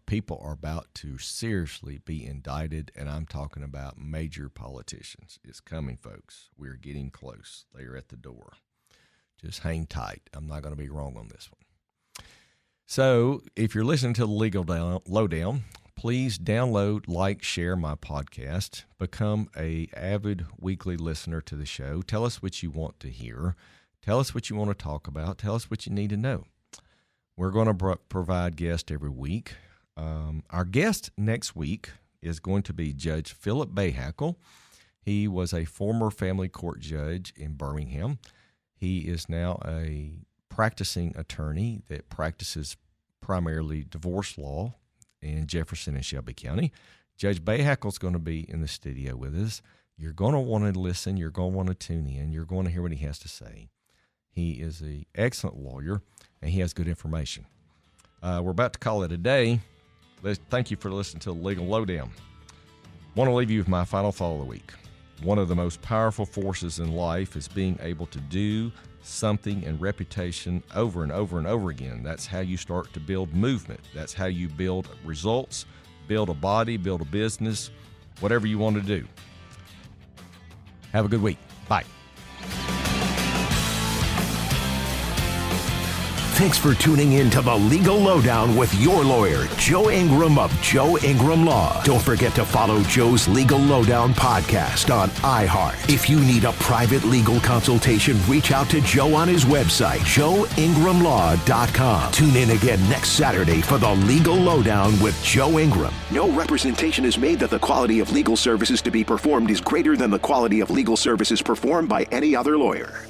People are about to seriously be indicted, and I'm talking about major politicians. It's coming, folks. We're getting close. They are at the door. Just hang tight. I'm not going to be wrong on this one. So if you're listening to the Legal Lowdown, please download, like, share my podcast. Become an avid weekly listener to the show. Tell us what you want to hear. Tell us what you want to talk about. Tell us what you need to know. We're going to provide guests every week. Our guest next week is going to be Judge Philip Bahakel. He was a former family court judge in Birmingham. He is now a practicing attorney that practices primarily divorce law in Jefferson and Shelby County. Judge Bahakel is going to be in the studio with us. You're going to want to listen. You're going to want to tune in. You're going to hear what he has to say. He is an excellent lawyer, and he has good information. We're about to call it a day. Thank you for listening to the Legal Lowdown. Want to leave you with my final thought of the week. One of the most powerful forces in life is being able to do something in reputation over and over and over again. That's how you start to build movement. That's how you build results, build a body, build a business, whatever you want to do. Have a good week. Bye. Thanks for tuning in to the Legal Lowdown with your lawyer, Joe Ingram of Joe Ingram Law. Don't forget to follow Joe's Legal Lowdown podcast on iHeart. If you need a private legal consultation, reach out to Joe on his website, joeingramlaw.com. Tune in again next Saturday for the Legal Lowdown with Joe Ingram. No representation is made that the quality of legal services to be performed is greater than the quality of legal services performed by any other lawyer.